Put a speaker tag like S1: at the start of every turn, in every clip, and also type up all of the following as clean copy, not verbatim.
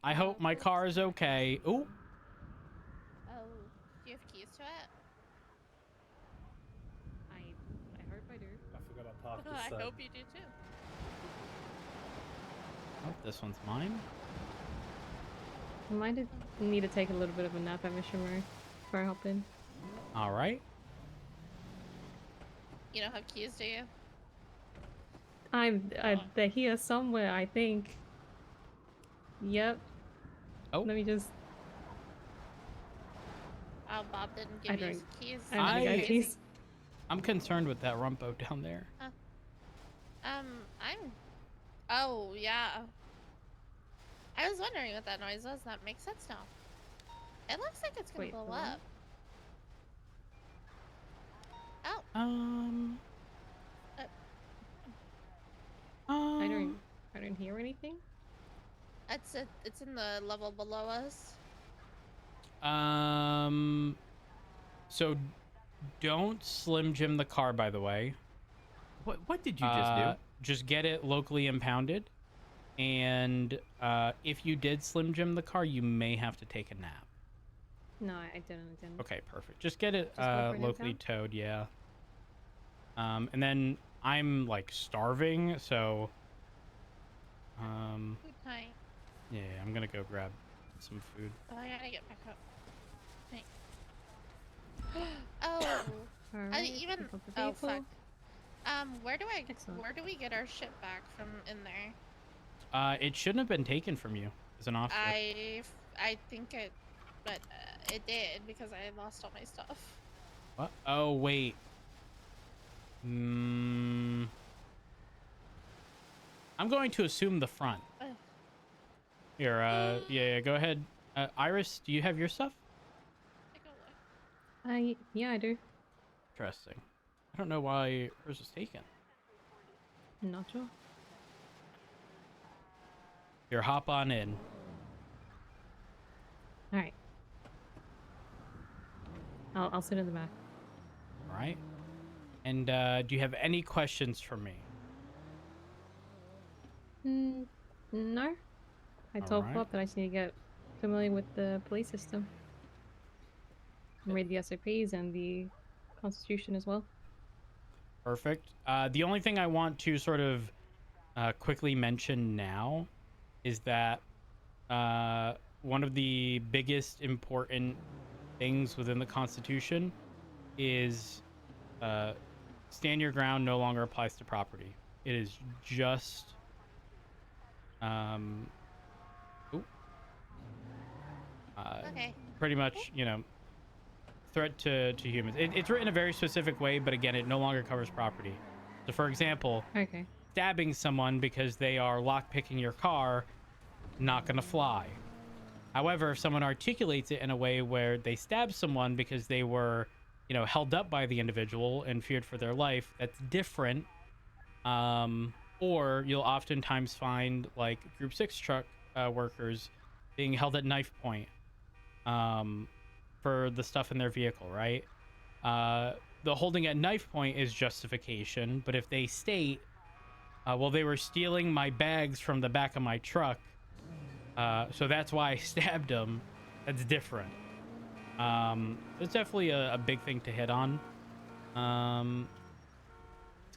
S1: I hope my car is okay. Ooh.
S2: Oh, do you have keys to it?
S3: I hope I do.
S1: I forgot I parked this
S2: I
S1: side.
S2: hope you do too.
S1: Oh, this one's mine.
S3: I might need to take a little bit of a nap at Mission Road before I hop in.
S1: All right.
S2: You don't have keys, do you?
S3: They're here somewhere, I think. Yep.
S1: Oh.
S3: Let me just.
S2: Oh, Bob didn't give
S3: I
S2: you his
S3: don't.
S2: keys.
S3: I don't
S2: That's
S3: think I have
S2: crazy.
S3: keys.
S1: I'm concerned with that rumpo down there.
S2: Huh. I'm. Oh, yeah. I was wondering what that noise was. That makes sense now. It looks like it's gonna
S3: Wait,
S2: blow
S3: the what?
S2: up. Oh.
S1: Uh,
S3: I don't hear anything.
S2: It's in the level below us.
S1: So don't Slim Jim the car, by the way.
S4: What did you just do?
S1: Just get it locally impounded. And if you did Slim Jim the car, you may have to take a nap.
S3: No, I didn't.
S1: Okay, perfect. Just get it
S3: Just go for a nap
S1: locally
S3: down?
S1: towed, yeah. And then I'm like starving, so
S2: Good night.
S1: yeah, I'm gonna go grab some food.
S2: Oh, I gotta get back up. Thanks. Oh.
S3: Alright,
S2: Even.
S3: pick up the
S2: Oh,
S3: vehicle.
S2: fuck.
S3: Excellent.
S2: Where do we get our ship back from in there?
S1: It shouldn't have been taken from you as an officer.
S2: I think it, but it did because I lost all my stuff.
S1: What? Oh wait. I'm going to assume the front. Here, yeah, go ahead. Iris, do you have your stuff?
S2: Take a look.
S3: Yeah, I do.
S1: Interesting. I don't know why hers was taken.
S3: Not sure.
S1: Here, hop on in.
S3: Alright. I'll sit in the back.
S1: All right. And do you have any questions for me?
S3: No. I told
S1: Alright.
S3: Bob that I just need to get familiar with the police system. And read the SOPs and the Constitution as well.
S1: Perfect. The only thing I want to sort of quickly mention now is that one of the biggest important things within the Constitution is stand your ground no longer applies to property. It is just
S2: Okay.
S1: pretty much, you know, threat to humans. It's written a very specific way, but again, it no longer covers property. So, for example,
S3: Okay.
S1: stabbing someone because they are lockpicking your car, not gonna fly. However, if someone articulates it in a way where they stab someone because they were, you know, held up by the individual and feared for their life, that's different. Or you'll oftentimes find like Group 6 truck workers being held at knife point for the stuff in their vehicle, right? The holding at knife point is justification, but if they state, well, they were stealing my bags from the back of my truck, so that's why I stabbed them, that's different. It's definitely a big thing to hit on.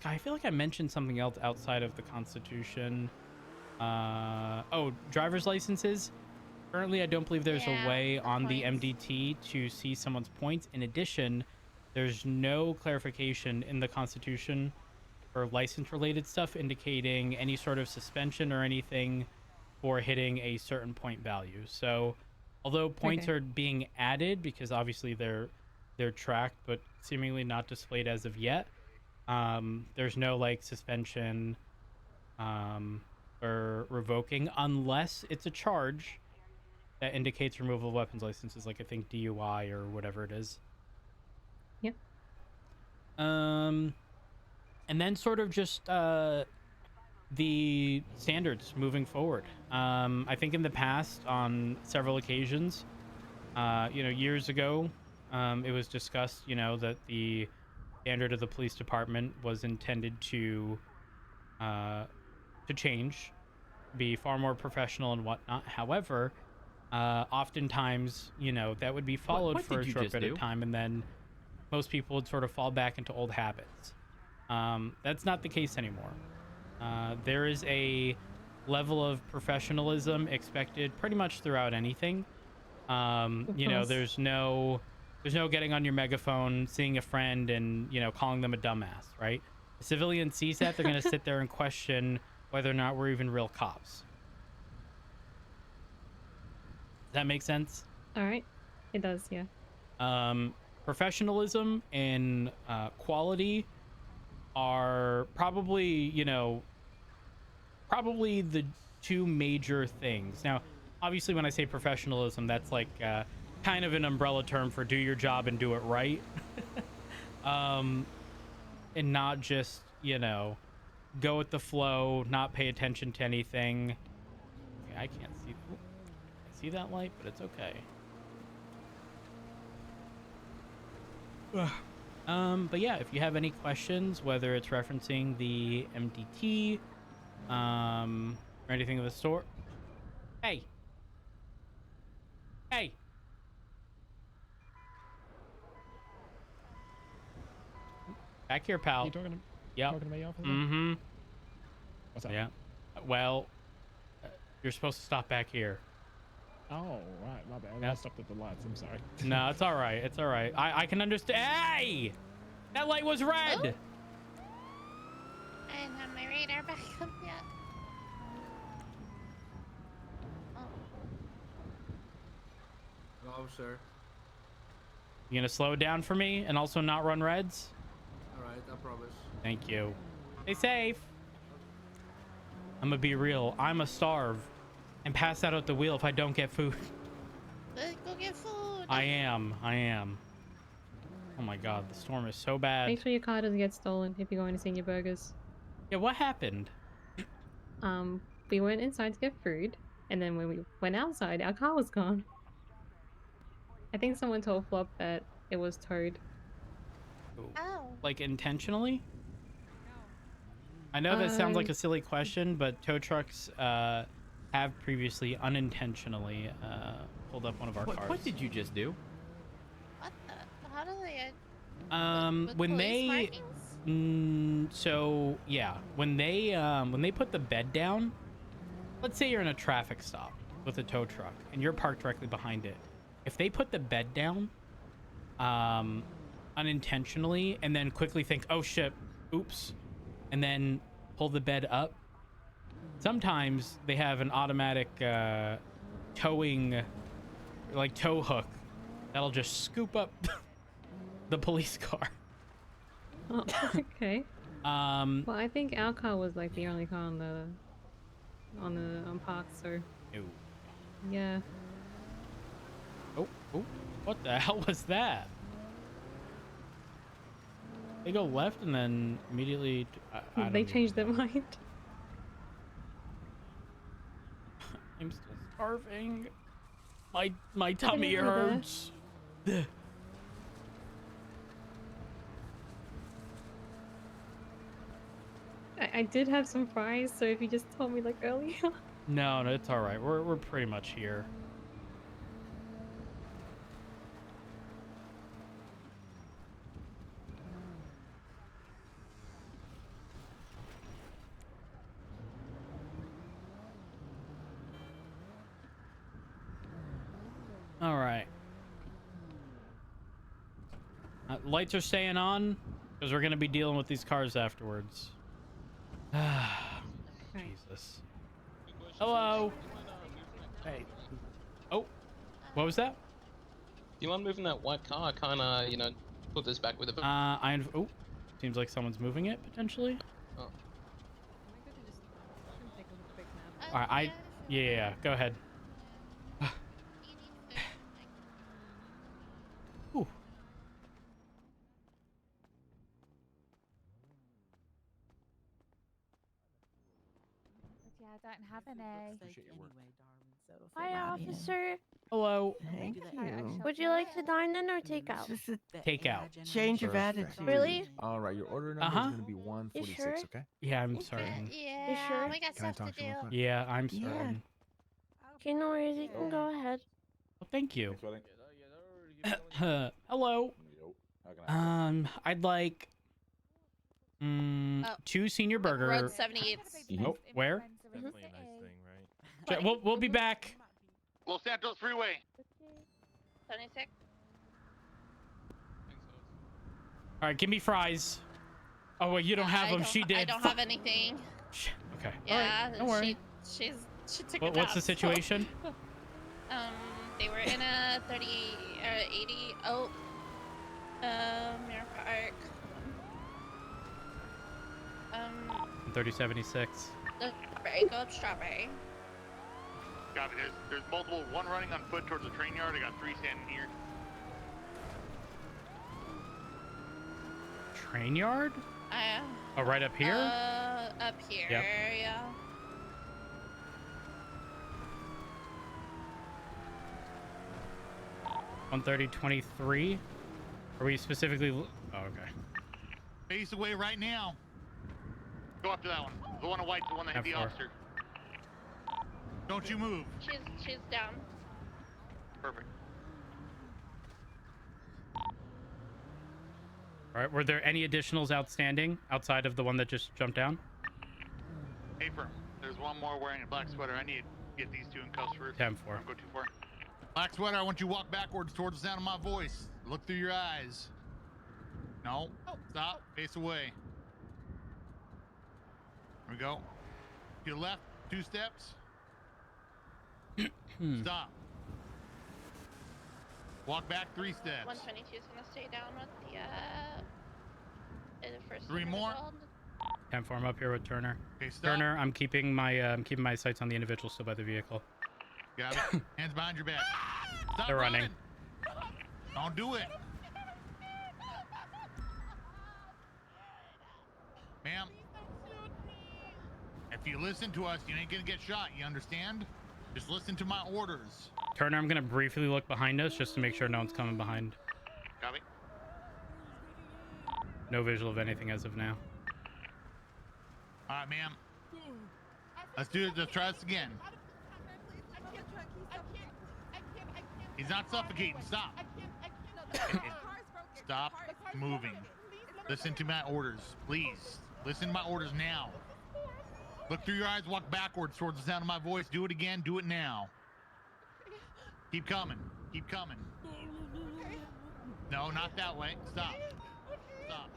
S1: I feel like I mentioned something else outside of the Constitution. Oh, driver's licenses. Currently, I don't believe there's a way on the MDT to see someone's points. In addition, there's no clarification in the Constitution for license-related stuff indicating any sort of suspension or anything for hitting a certain point value. So, although points are being added because obviously they're tracked but seemingly not displayed as of yet, there's no like suspension or revoking unless it's a charge that indicates removal of weapons licenses, like I think DUI or whatever it is.
S3: Yep.
S1: And then sort of just the standards moving forward. I think in the past, on several occasions, you know, years ago, it was discussed, you know, that the standard of the police department was intended to change. be far more professional and whatnot. However, oftentimes, you know, that would be followed
S4: what
S1: for
S4: did
S1: a
S4: you
S1: short
S4: just
S1: bit
S4: do?
S1: of time, and then most people would sort of fall back into old habits. That's not the case anymore. There is a level of professionalism expected pretty much throughout anything.
S3: Of
S1: You know,
S3: course.
S1: there's no getting on your megaphone, seeing a friend, and, you know, calling them a dumbass, right? A civilian sees that, they're going to sit there and question whether or not we're even real cops. Does that make sense?
S3: All right. It does, yeah.
S1: Professionalism and quality are probably, you know, probably the two major things. Now, obviously, when I say professionalism, that's like kind of an umbrella term for do your job and do it right. And not just, you know, go with the flow, not pay attention to anything. Okay, I can't see. I see that light, but it's okay. But yeah, if you have any questions, whether it's referencing the MDT, or anything of the sort. Hey. Hey. Back here, pal.
S5: You talking to,
S1: Yep.
S5: talking to me, officer?
S1: Mm-hmm.
S5: What's up?
S1: Yeah. Well, you're supposed to stop back here.
S5: Oh, right. My bad.
S1: Yep.
S5: I stopped at the lights. I'm sorry.
S1: No, it's all right. It's all right. I can understand. Hey! That light was red!
S2: Oh. I didn't have my radar back up yet. Oh.
S6: Hello, sir.
S1: You gonna slow it down for me and also not run reds?
S6: All right, I promise.
S1: Thank you. Stay safe. I'm gonna be real. I'm a starve and pass out at the wheel if I don't get food.
S2: Let's go get food.
S1: I am. Oh my god, the storm is so bad.
S3: Make sure your car doesn't get stolen if you're going to Senior Burgers.
S1: Yeah, what happened?
S3: We went inside to get food, and then when we went outside, our car was gone. I think someone told Flop that it was towed.
S2: Oh.
S1: Like intentionally? I know that sounds like a silly question, but tow trucks have previously unintentionally pulled up one of our cars.
S4: What did you just do?
S2: What the? How do they? With
S1: When
S2: police
S1: they
S2: markings?
S1: so yeah, when they put the bed down, let's say you're in a traffic stop with a tow truck and you're parked directly behind it. If they put the bed down unintentionally and then quickly think, oh shit, oops, and then pull the bed up, sometimes they have an automatic towing, like tow hook that'll just scoop up the police car.
S3: Oh, okay.
S1: Well,
S3: I think our car was like the only car on the park, so
S1: no.
S3: yeah.
S1: Oh, what the hell was that? They go left and then immediately I
S3: They
S1: don't
S3: changed their
S1: even know.
S3: mind.
S1: I'm still starving. My tummy
S3: over there.
S1: hurts. Ugh.
S3: I did have some fries, so if you just told me like earlier.
S1: No, it's all right. We're pretty much here. All right. Lights are staying on because we're going to be dealing with these cars afterwards. Jesus. Hello. Hey. Oh, what was that?
S7: Do you mind moving that white car? I can't, you know, put this back with a...
S1: Oh, seems like someone's moving it potentially.
S7: Oh.
S1: All right, yeah, go ahead. Ooh.
S8: Yeah, I don't have any.
S5: Appreciate your work.
S8: Hi, officer.
S1: Hello.
S9: Thank you.
S8: Would you like to dine in or take out?
S9: Just a
S1: Takeout.
S9: change of
S10: Perfect.
S9: attitude.
S8: Really?
S10: All right, your order number is going to be 146,
S8: sure?
S10: okay?
S1: Yeah, I'm
S2: Okay,
S1: certain.
S2: yeah,
S8: sure?
S2: we got
S10: Can I
S2: stuff
S10: talk
S2: to
S10: to you real
S2: do.
S10: quick?
S1: Yeah, I'm
S9: Yeah.
S1: certain.
S8: Okay, no worries. You can go ahead.
S1: Well, thank you.
S10: Thanks, buddy.
S1: Hello.
S10: Yo, how can I help you?
S1: I'd like 2 senior burger.
S2: Road 78.
S1: Oh, where?
S11: Definitely a nice thing, right?
S1: We'll be back.
S12: Los Santos Freeway.
S2: 76.
S1: All right, give me fries. Oh wait, you don't have them. She did.
S2: I don't have anything.
S1: Okay.
S2: Yeah,
S1: All right, don't worry.
S2: She took
S1: What's the situation?
S2: They were in a 30 or 80 Oak, Mirror Park.
S1: 3076.
S2: The strawberry, go up Strawberry.
S12: Copy. There's multiple. One running on foot towards the train yard. I got 3 standing here.
S1: Train yard? Oh, right up here?
S2: Up here,
S1: Yep.
S2: yeah.
S1: $130.23. Are we specifically? Oh, okay.
S12: Face away right now. Go after that one. The one in white, the one that hit the
S1: F4.
S12: officer. Don't you move.
S2: She's down.
S12: Perfect.
S1: All right. Were there any additionals outstanding outside of the one that just jumped down?
S12: Hey, firm. There's one more wearing a black sweater. I need to get these 2 in cuffs first.
S1: 10-4.
S12: Don't go too far. Black sweater, I want you to walk backwards towards the sound of my voice. Look through your eyes. No. Stop. Face away. Here we go. To your left, 2 steps. Stop. Walk back 3 steps.
S2: 122 is gonna stay down with the first.
S12: 3 more.
S1: 10-4. I'm up here with Turner.
S12: Okay, stop.
S1: Turner, I'm keeping my sights on the individual still by the vehicle.
S12: Got it. Hands behind your back. Stop
S1: They're running.
S12: Don't do it. Ma'am. If you listen to us, you ain't gonna get shot. You understand? Just listen to my orders.
S1: Turner, I'm gonna briefly look behind us just to make sure no one's coming behind.
S12: Copy.
S1: No visual of anything as of now.
S12: All right, ma'am. Let's do it. Let's try this again. He's not suffocating. Stop. Stop moving. Listen to my orders, please. Listen to my orders now. Look through your eyes, walk backwards towards the sound of my voice. Do it again, do it now. Keep coming, keep coming. No, not that way. Stop. Stop.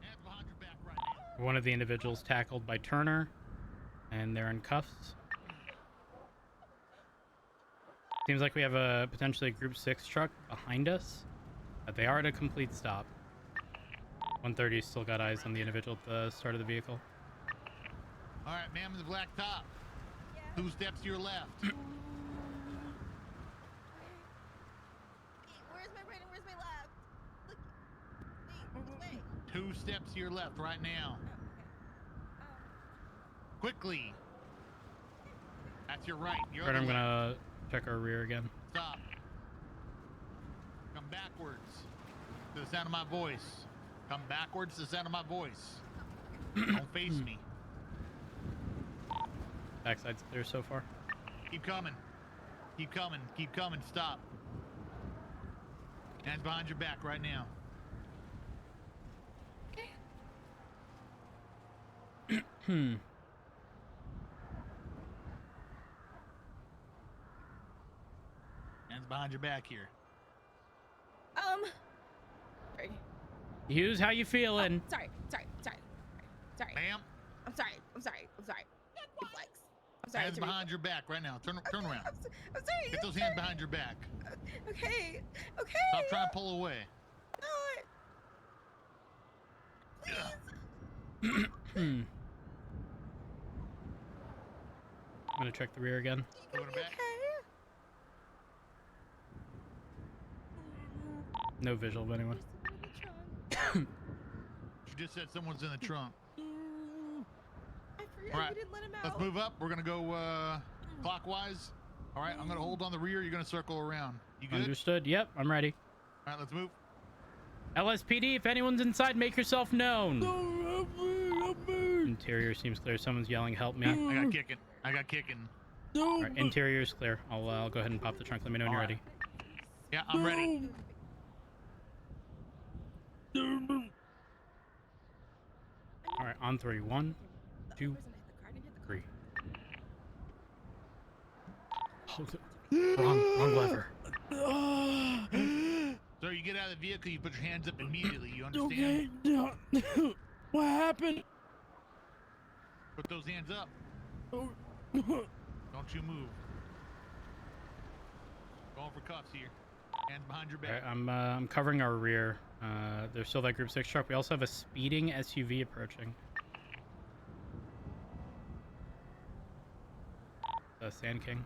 S12: Hands behind your back right now.
S1: One of the individuals tackled by Turner, and they're in cuffs. Seems like we have a potentially group 6 truck behind us, but they are at a complete stop. 130 still got eyes on the individual at the start of the vehicle.
S12: All right, ma'am in the black top. 2 steps to your left.
S13: Where's my right and where's my left? Look. Wait, which way?
S12: 2 steps to your left right now.
S13: Oh, okay.
S12: Quickly. That's your right. Your
S1: Right,
S12: other
S1: I'm
S12: left.
S1: gonna check our rear again.
S12: Stop. Come backwards to the sound of my voice. Come backwards to the sound of my voice. Don't face me.
S1: Backside's clear so far.
S12: Keep coming. Keep coming. Keep coming. Stop. Hands behind your back right now. Hands behind your back here.
S13: Sorry.
S1: Hughes, how you feeling?
S13: Sorry.
S12: Ma'am,
S13: I'm sorry. Flex. I'm sorry.
S12: hands behind your back right now. Turn around.
S13: I'm sorry.
S12: Get those hands behind your back.
S13: Okay.
S12: Stop trying to pull away.
S1: I'm gonna check the rear again.
S12: Moving it back.
S1: No visual of anyone.
S12: You just said someone's in the trunk.
S13: I forgot.
S12: All right,
S13: You didn't let him
S12: let's
S13: out.
S12: move up. We're gonna go clockwise. All right, I'm gonna hold on the rear. You're gonna circle around. You good?
S1: Understood. Yep, I'm ready.
S12: All right, let's move.
S1: LSPD, if anyone's inside, make yourself known. Interior seems clear. Someone's yelling, help me.
S12: I got kicking. I got kicking.
S1: All right, interior is clear. I'll go ahead and pop the trunk. Let me know when you're ready.
S12: Yeah, I'm ready.
S1: All right, on three. 1, 2, 3. Wrong lever.
S12: So you get out of the vehicle, you put your hands up immediately. You understand?
S5: Okay. What happened?
S12: Put those hands up.
S5: Oh.
S12: Don't you move. Going for cuffs here. Hands behind your
S1: All
S12: back.
S1: right, I'm covering our rear. There's still that Group 6 truck. We also have a speeding SUV approaching. Sand King.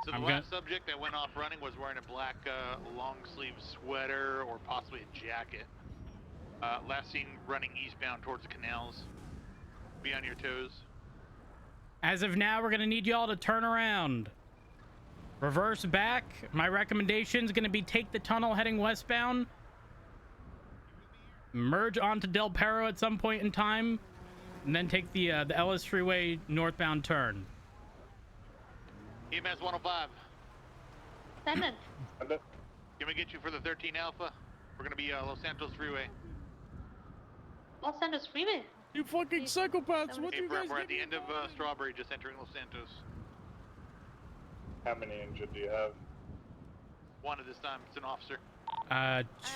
S12: So the last subject that went off running was wearing a black long sleeve sweater or possibly a jacket. Last seen running eastbound towards the canals. Be on your toes.
S1: As of now, we're gonna need y'all to turn around. Reverse back. My recommendation is gonna be take the tunnel heading westbound. Merge onto Del Perro at some point in time, and then take the Ellis Freeway northbound turn.
S12: EMS 105.
S8: Send
S12: Can we get you for the 13 Alpha? We're gonna be Los Santos Freeway.
S8: Los Santos Freeway.
S5: You fucking psychopaths! What
S12: Hey,
S5: you guys
S12: we're at the
S5: getting
S12: end of Strawberry, just entering Los Santos.
S11: How many injured do you have?
S12: One at this time. It's an officer.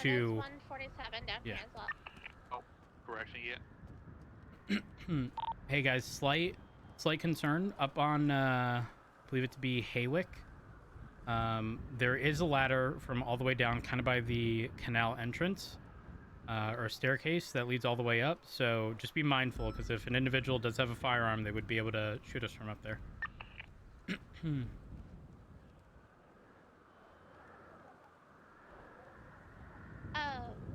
S1: 2.
S2: 147 down here as well.
S12: Oh, correction, yeah.
S1: Hey guys, slight concern up on I believe it to be Haywick. There is a ladder from all the way down, kind of by the canal entrance, or a staircase that leads all the way up. So just be mindful, because if an individual does have a firearm, they would be able to shoot us from up there.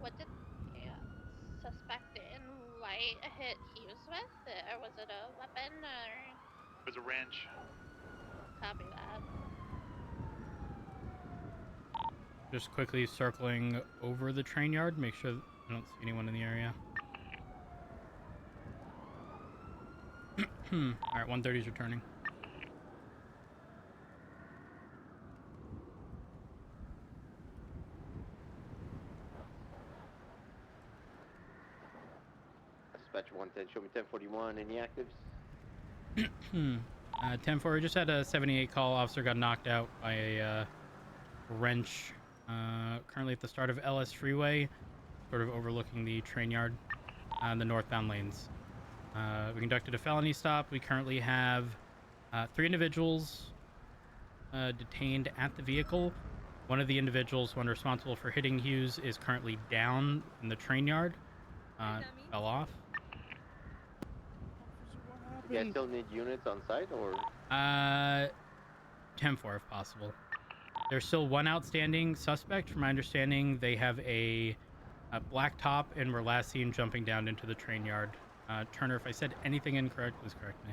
S2: What did the suspect in light hit Hughes with? Or was it a weapon, or?
S12: It was a wrench.
S2: Copy that.
S1: Just quickly circling over the train yard, make sure I don't see anyone in the area. All right, 130's returning.
S9: Dispatch 110, show me 1041, any actives?
S1: 10-4, we just had a 78 call. Officer got knocked out by a wrench. Currently at the start of LS Freeway, sort of overlooking the train yard on the northbound lanes. We conducted a felony stop. We currently have 3 individuals detained at the vehicle. One of the individuals, one responsible for hitting Hughes, is currently down in the train yard. Fell off.
S9: You guys still need units on site, or?
S1: 10-4 if possible. There's still one outstanding suspect. From my understanding, they have a black top and were last seen jumping down into the train yard. Turner, if I said anything incorrect, please correct me.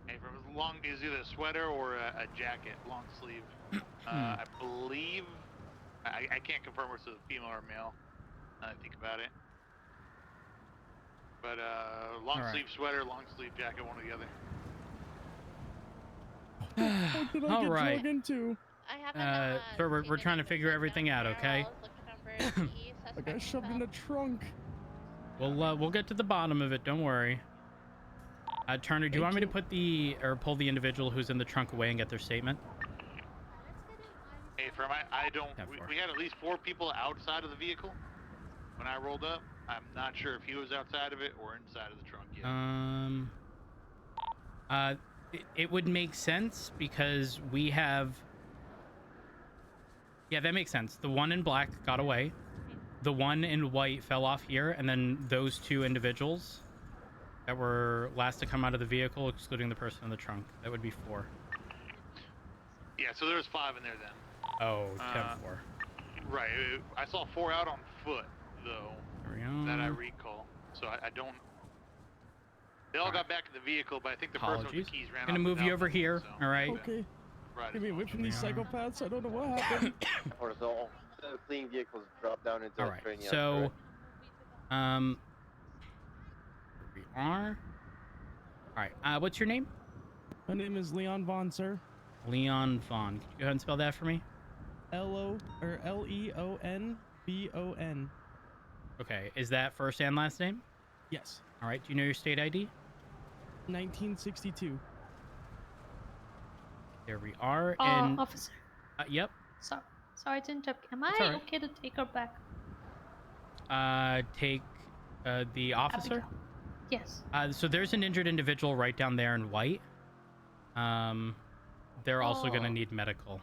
S12: Hey, from as long as either a sweater or a jacket, long sleeve. I believe, I can't confirm if it's a female or male. I think about it. But long sleeve sweater, long sleeve jacket, one or the other.
S5: What did I
S1: All
S5: get
S1: right.
S5: dragged into?
S2: I haven't.
S1: Sir, we're trying to figure everything out, okay?
S5: I got shoved in the trunk.
S1: We'll get to the bottom of it. Don't worry. Turner, do you want me to pull the individual who's in the trunk away and get their statement?
S12: Hey, I don't. We had at least 4 people outside of the vehicle when I rolled up. I'm not sure if he was outside of it or inside of the trunk yet.
S1: It would make sense because we have. Yeah, that makes sense. The one in black got away. The one in white fell off here, and then those 2 individuals that were last to come out of the vehicle, excluding the person in the trunk. That would be 4.
S12: Yeah, so there was 5 in there then.
S1: Oh, 10-4.
S12: Right. I saw 4 out on foot, though.
S1: There we go.
S12: so I don't. They all got back in the vehicle, but I think the person
S1: Apologies.
S12: with the keys ran
S1: I'm gonna
S12: off
S1: move you
S12: without
S1: over
S12: them,
S1: here.
S12: so-
S1: All right.
S5: Okay.
S12: Right.
S5: Give me away from these psychopaths. I don't know what happened.
S9: Or so all the fleeing vehicles drop down into
S1: All
S9: the
S1: right.
S9: train yard,
S1: So,
S9: correct?
S1: here we are. All right. What's your name?
S5: My name is Leon Vaughn, sir.
S1: Leon Vaughn. Could you go ahead and spell that for me?
S5: Leonvon.
S1: Okay. Is that first and last name?
S5: Yes.
S1: All right. Do you know your state ID?
S5: 1962.
S1: There we are. And
S14: Officer.
S1: yep.
S14: Sorry to interrupt. Am
S1: That's
S14: I
S1: all right.
S14: okay to take her back?
S1: Take the officer.
S14: Abigail. Yes.
S1: So there's an injured individual right down there in white. They're also gonna
S14: Oh.
S1: need medical.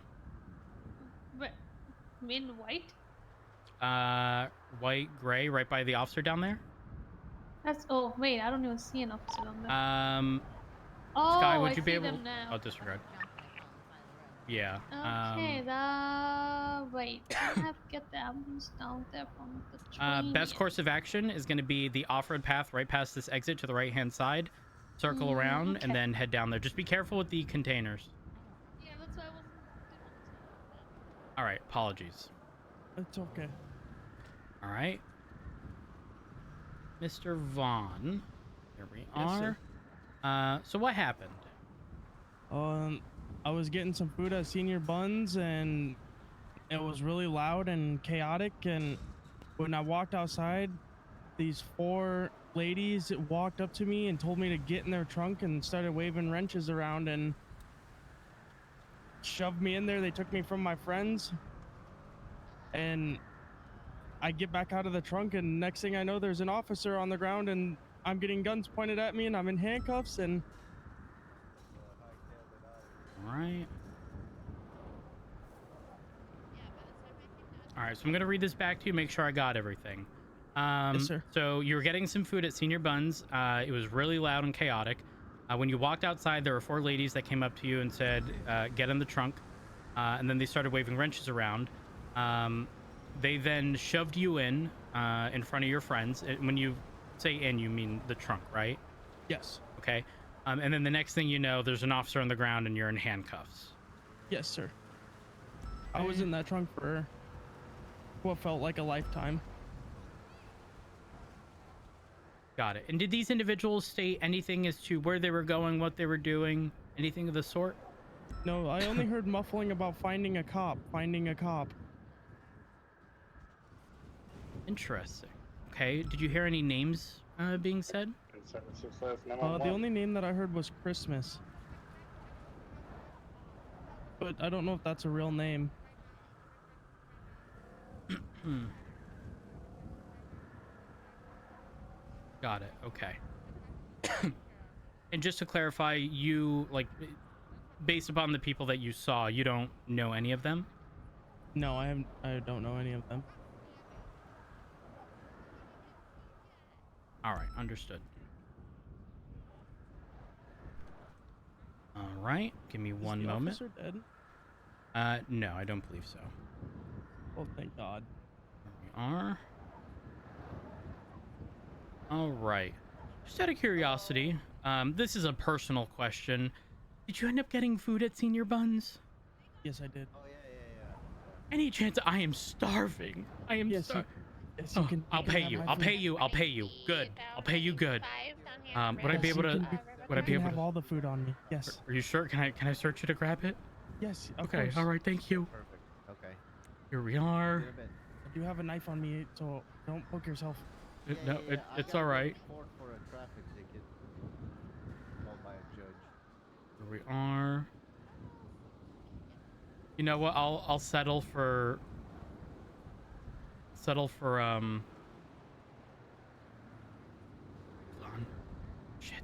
S14: In white?
S1: White, gray, right by the officer down there.
S14: That's. Oh wait, I don't even see an officer on there.
S1: Sky,
S14: Oh,
S1: would
S14: I
S1: you be
S14: see
S1: able?
S14: them now.
S1: Oh, disregard. Yeah.
S14: Okay, wait, I have to get the ambulance down there from the train.
S1: Best course of action is going to be the off-road path right past this exit to the right-hand side, circle around, and
S14: okay.
S1: then head down there. Just be careful with the containers.
S14: Yeah, that's why I wasn't.
S1: All right. Apologies.
S5: It's okay.
S1: All right. Mr. Vaughn. Here we
S5: Yes,
S1: are. So what happened?
S5: I was getting some food at Senior Buns, and it was really loud and chaotic. And when I walked outside, these 4 ladies walked up to me and told me to get in their trunk and started waving wrenches around and shoved me in there. They took me from my friends, and I get back out of the trunk, and next thing I know, there's an officer on the ground, and I'm getting guns pointed at me, and I'm in handcuffs, and
S1: Right. All right, so I'm gonna read this back to you, make sure I got everything.
S5: Yes, sir.
S1: So you were getting some food at Senior Buns. It was really loud and chaotic. When you walked outside, there were 4 ladies that came up to you and said, "Get in the trunk," and then they started waving wrenches around. They then shoved you in front of your friends. When you say "in," you mean the trunk, right?
S5: yes.
S1: Okay. And then the next thing you know, there's an officer on the ground and you're in handcuffs.
S5: Yes, sir. I was in that trunk for what felt like a lifetime.
S1: Got it. And did these individuals state anything as to where they were going, what they were doing, anything of the sort?
S5: No, I only heard muffling about finding a cop.
S1: Interesting. Okay. Did you hear any names being said?
S5: The only name that I heard was Christmas. But I don't know if that's a real name.
S1: Got it. Okay. And just to clarify, you, like, based upon the people that you saw, you don't know any of them?
S5: No, I don't know any of them.
S1: All right. Understood. All right. Give me one
S5: Is the
S1: moment.
S5: officer dead?
S1: No, I don't believe so.
S5: Oh, thank God.
S1: Here we are. All right. Just out of curiosity, this is a personal question. Did you end up getting food at Senior Buns?
S5: Yes, I did.
S1: Any chance? I am starving. I am starving.
S5: Yes, you can.
S1: I'll pay you. I'll pay you. I'll pay you. Good. I'll pay you good. Would I be able to? Would I be able
S5: have
S1: to?
S5: all the food on me? Yes.
S1: Are you sure? Can I search you to grab it?
S5: Yes. Of
S1: Okay.
S5: course.
S1: All right. Thank you.
S10: Perfect. Okay.
S1: Here we are.
S5: I do have a knife on me, so don't poke yourself.
S1: No, it's all right.
S10: Report for a traffic ticket called by a judge.
S1: Here we are. You know what? I'll settle for. Hold on. Shit.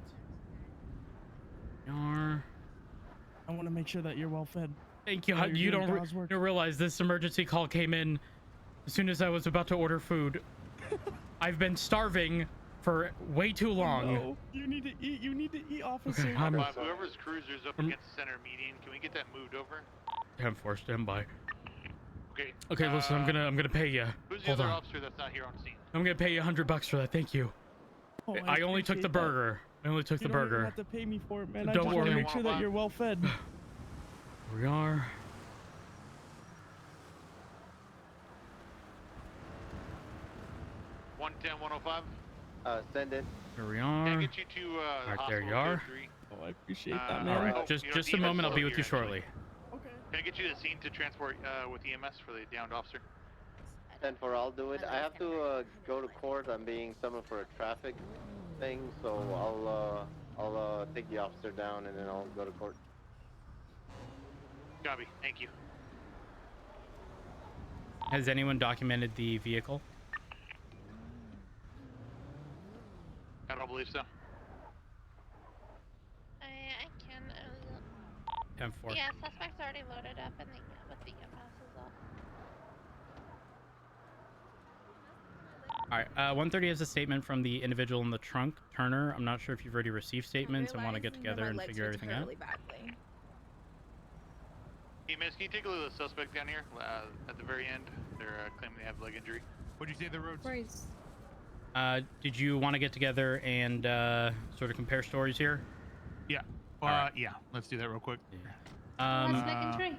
S1: I
S5: want to make sure that you're well fed.
S1: Thank you.
S5: While you're
S1: You
S5: doing
S1: don't
S5: God's work.
S1: realize this emergency call came in as soon as I was about to order food. I've been starving for way too long.
S5: No, you need to eat. You need to eat, officer.
S1: Okay, I'm
S12: Whoever's cruiser's up against the center median, can we get that moved over?
S1: 10-4, stand by.
S12: Okay.
S1: Okay, listen, I'm gonna pay you.
S12: Who's the
S1: Hold
S12: other
S1: on.
S12: officer that's not here on scene?
S1: I'm gonna pay you $100 for that. Thank you.
S5: Oh,
S1: I only took the
S5: appreciate that.
S1: burger. I only took
S5: You
S1: the
S5: don't even
S1: burger.
S5: have to pay me for it, man. I
S1: Don't
S5: just want to
S1: worry.
S5: make sure that you're well fed.
S1: Here we are.
S9: Send it.
S1: Here we are.
S12: Can I get you to
S1: Alright,
S12: hospital
S1: there you are.
S12: 203?
S5: Oh, I appreciate that, man.
S1: All right,
S12: Oh,
S1: just
S12: you don't
S1: a
S12: need
S1: moment. I'll
S12: us
S1: be with you
S12: here, actually.
S1: shortly.
S5: Okay.
S12: Can I get you to the scene to transport with EMS for the downed officer?
S9: 10-4, I'll do it. I have to go to court. I'm being summoned for a traffic thing, so I'll take the officer down and then I'll go to court.
S12: Copy. Thank you.
S1: Has anyone documented the vehicle?
S12: I don't believe so.
S2: I can.
S1: 10-4.
S2: Yeah, suspect's already loaded up and with the EMS as well.
S1: All right. 130 has a statement from the individual in the trunk, Turner. I'm not sure if you've already received statements and want to get together and figure everything out.
S12: EMS, can you take a look at the suspect down here at the very end? They're claiming they have leg injury. What'd you say the roads?
S3: Right.
S1: Did you want to get together and sort of compare stories here?
S12: Yeah.
S1: Alright.
S12: Yeah. Let's do that real quick.
S14: That's leg injury.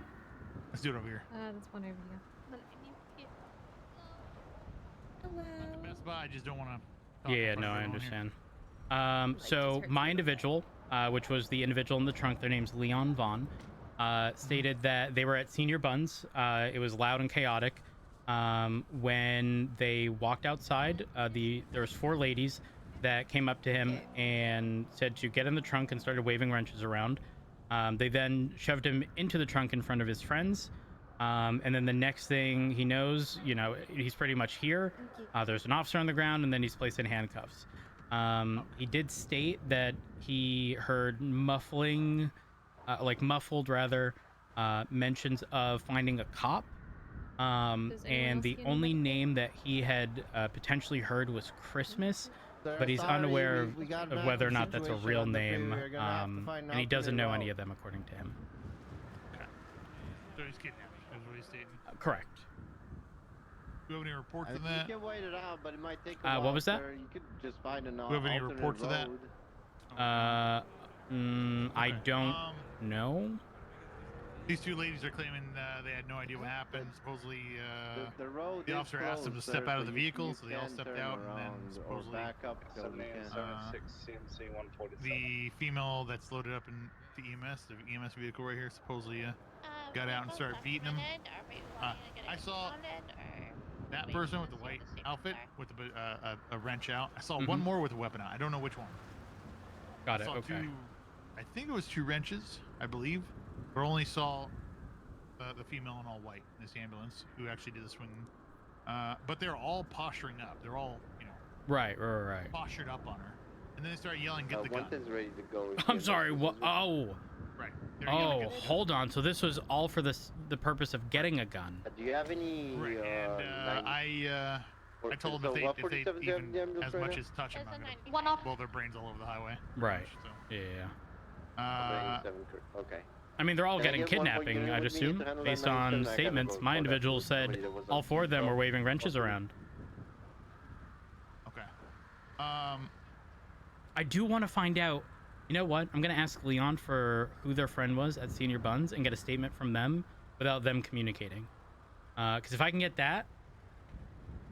S12: Let's do it over here.
S3: That's one over here.
S2: Hello.
S12: Not the best buy. I just don't want to.
S1: Yeah, no, I understand. So my individual, which was the individual in the trunk, their name's Leon Vaughn, stated that they were at Senior Buns. It was loud and chaotic. When they walked outside, there was 4 ladies that came up to him and said to get in the trunk and started waving wrenches around. They then shoved him into the trunk in front of his friends. And then the next thing he knows, you know, he's pretty much here. There's an officer on the ground, and then he's placed in handcuffs. He did state that he heard muffled mentions of finding a cop. And the only name that he had potentially heard was Christmas, but he's unaware of whether or not that's a real name. And he doesn't know any of them, according to him.
S12: Okay. So he's kidnapped. Is what he's stating.
S1: Correct.
S12: Do you have any reports
S9: I
S12: on
S9: think
S12: that?
S9: you can wait it out, but it might take a while.
S1: What was that?
S9: Sir. You could just find an
S12: Do you have any
S9: alternate
S12: reports of that?
S9: road.
S1: I don't know.
S12: These 2 ladies are claiming they had no idea what happened. Supposedly,
S9: The road
S12: the
S9: is
S12: officer asked them to
S9: closed,
S12: step
S9: sir,
S12: out of
S9: so
S12: the
S9: you
S12: vehicle, so they all
S9: can
S12: stepped
S9: turn
S12: out, and then
S9: around or
S12: supposedly
S9: back up till you can.
S12: the female that's loaded up in the EMS vehicle right here, supposedly got out and started beating him. I saw that person with the white outfit with a wrench out. I saw one more with a weapon out. I don't know which one.
S1: Got
S12: I
S1: it.
S12: saw
S1: Okay.
S12: 2, I think it was 2 wrenches, I believe. But only saw the female in all white in this ambulance who actually did the swinging. But they're all posturing up. They're all, you know,
S1: Right.
S12: postured up on her. And then they start yelling, "Get the gun!"
S9: One thing's ready to go.
S1: I'm sorry. What? Oh.
S12: Right. They're yelling,
S1: Oh,
S12: "Get the
S1: hold on. So this was all for the purpose of getting a gun.
S9: Do you have any?
S12: Right. And I told them if they even as much as touch them, I'm gonna blow their brains all over the highway.
S1: Right.
S12: So.
S1: Yeah.
S9: Okay.
S1: I mean, they're all
S9: Can I
S1: getting
S9: get one more
S1: kidnapping,
S9: unit
S1: I'd
S9: with me
S1: assume,
S9: to handle that
S1: based
S9: 97?
S1: on
S9: I gotta
S1: statements.
S9: go
S1: My
S9: call that
S1: individual
S9: somebody
S1: said
S9: that was
S1: all
S9: on
S1: 4 of them were
S9: control.
S1: waving wrenches around.
S12: Okay.
S1: I do want to find out. You know what? I'm gonna ask Leon for who their friend was at Senior Buns and get a statement from them without them communicating. Because if I can get that,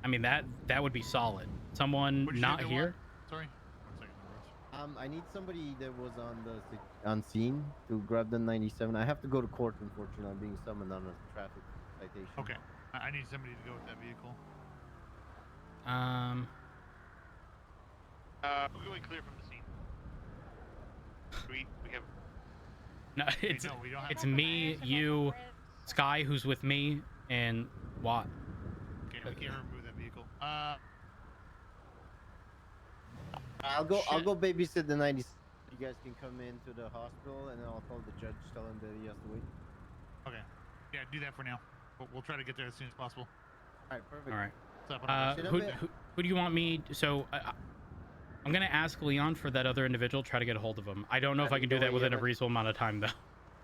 S1: I mean that would be solid. Someone not here.
S12: Sorry.
S10: I need somebody that was on scene to grab the 97. I have to go to court, unfortunately. I'm being summoned on a traffic citation.
S12: Okay. I need somebody to go with that vehicle. We're going clear from the scene. We have.
S1: No, it's
S12: no, we don't have
S1: it's me, you, Sky, who's with me, and Watt.
S12: Okay, we can't remove that vehicle.
S10: I'll go babysit the 90. You guys can come into the hospital, and then I'll call the judge, tell him that he has to wait.
S12: Okay. Yeah, do that for now. We'll try to get there as soon as possible.
S10: All right, perfect.
S1: All right. Who do you want me? So I'm gonna ask Leon for that other individual. Try to get a hold of him. I don't know if I can do that within a reasonable amount of time, though.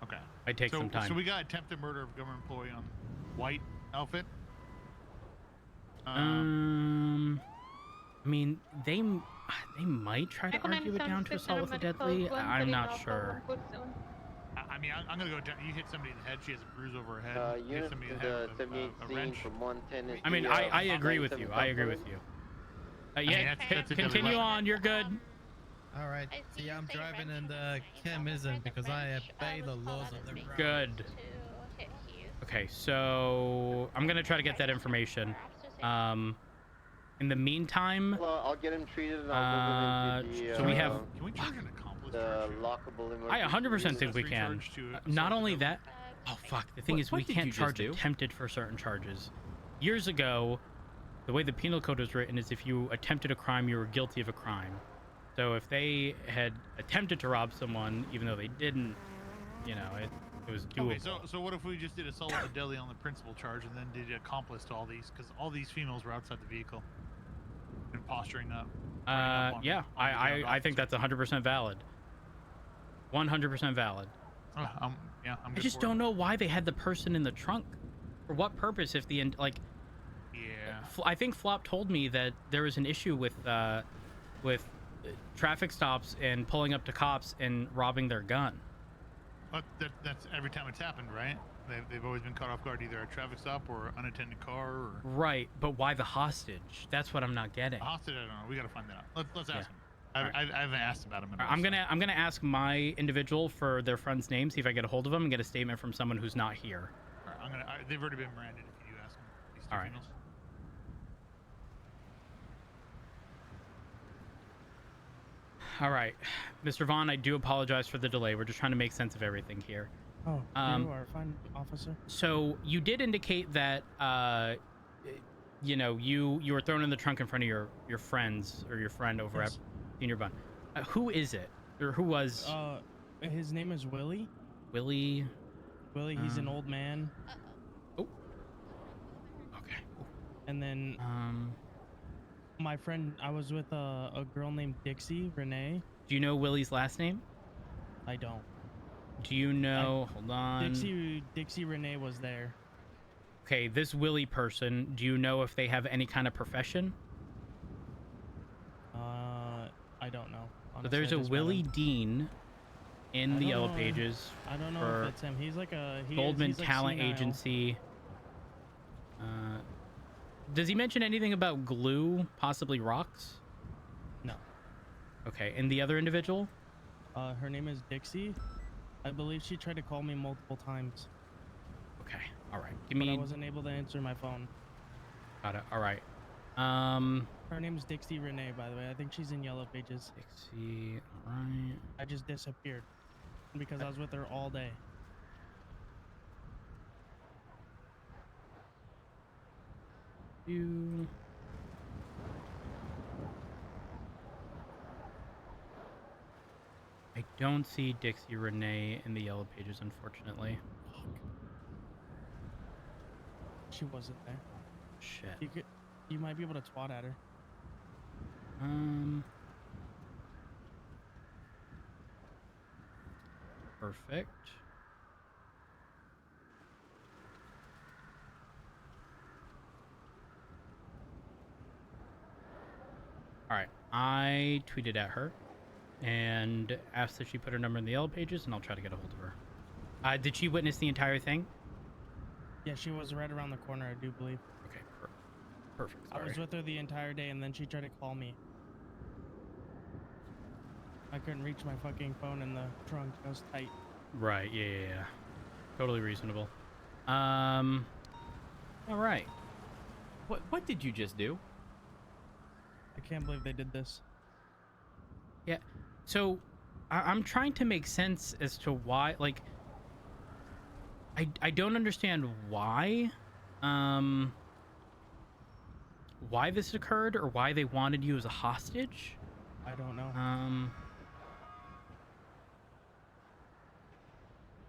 S12: Okay.
S1: I take some time.
S12: So we got attempted murder of government employee on white outfit.
S1: I mean, they might try to argue it down to assault with a deadly. I'm not sure.
S12: I mean, I'm gonna go down. You hit somebody in the head. She has a bruise over her head. You hit
S9: Unit
S12: somebody
S9: to
S12: in the head
S9: the
S12: with
S9: 78
S12: a
S9: scene
S12: wrench.
S9: from 110 is
S1: I mean,
S9: the,
S1: I agree with
S9: 97
S1: you. I agree with
S9: company.
S1: you. Yeah,
S12: that's a deadly
S1: continue
S12: weapon.
S1: on. You're good.
S15: All right. See, I'm driving and Kim isn't because I obey the laws of the ground.
S1: Good. Okay, so I'm gonna try to get that information. In the meantime,
S9: I'll get him treated and I'll move him into the,
S1: so we have.
S12: Can we charge an accomplice?
S9: the lockable emergency.
S1: I 100% think we can. Not only that. Oh fuck! The thing is, we can't charge attempted for certain charges. Years ago, the way the penal code was written is if you attempted a crime, you were guilty of a crime. So if they had attempted to rob someone, even though they didn't, you know, it was doable.
S12: Okay, so what if we just did assault with a deadly on the principal charge and then did accomplice to all these? Because all these females were outside the vehicle and posturing up.
S1: Yeah, I think that's 100% valid. 100% valid.
S12: Yeah, I'm good
S1: I just
S12: for
S1: don't know why they had the person in the trunk. For what purpose? If the like,
S12: yeah,
S1: I think Flop told me that there was an issue with traffic stops and pulling up to cops and robbing their gun.
S12: That's every time it's happened, right? They've always been caught off guard, either a traffic stop or unattended car. Or...
S1: Right, but why the hostage? That's what I'm not getting.
S12: The hostage, I don't know. We gotta find that out. Let's ask him.
S1: Right.
S12: I haven't asked about him.
S1: I'm gonna ask my individual for their friend's name, see if I get a hold of them, and get a statement from someone who's not here.
S12: All right, they've already been branded. If you ask them, these two
S1: all right.
S12: females.
S1: All right, Mr. Vaughn, I do apologize for the delay. We're just trying to make sense of everything here.
S5: Oh, you are fine, officer.
S1: So you did indicate that, you know, you were thrown in the trunk in front of your friends or your friend over at Senior Bun. Who is it, or who was?
S5: His name is Willie.
S1: Willie.
S5: Willie. He's an old man.
S1: Oh. Okay.
S5: And then my friend, I was with a girl named Dixie Renee.
S1: Do you know Willie's last name?
S5: I don't.
S1: Do you know? Hold on.
S5: Dixie Renee was there.
S1: Okay, this Willie person. Do you know if they have any kind of profession?
S5: I don't know. Honestly,
S1: So there's a Willie Dean in the Yellow Pages.
S5: I don't know if it's him. He's like a
S1: Goldman
S5: he's like
S1: Talent
S5: senile.
S1: Agency. Does he mention anything about glue, possibly rocks?
S5: No.
S1: Okay, and the other individual?
S5: Her name is Dixie. I believe she tried to call me multiple times.
S1: Okay, all right. Give me.
S5: But I wasn't able to answer my phone.
S1: Got it. All right.
S5: Her name's Dixie Renee, by the way. I think she's in Yellow Pages.
S1: Dixie. All right.
S5: I just disappeared because I was with her all day.
S1: I don't see Dixie Renee in the Yellow Pages, unfortunately.
S5: She wasn't there.
S1: Shit.
S5: You might be able to twat at her.
S1: Perfect. All right, I tweeted at her and asked that she put her number in the Yellow Pages, and I'll try to get a hold of her. Did she witness the entire thing?
S5: Yeah, she was right around the corner, I do believe.
S1: Okay, perfect. Sorry.
S5: I was with her the entire day, and then she tried to call me. I couldn't reach my fucking phone in the trunk. I was tight.
S1: Right, yeah. Totally reasonable. All right.
S4: What did you just do?
S5: I can't believe they did this.
S1: Yeah, so I'm trying to make sense as to why, like, I don't understand why this occurred or why they wanted you as a hostage.
S5: I don't know.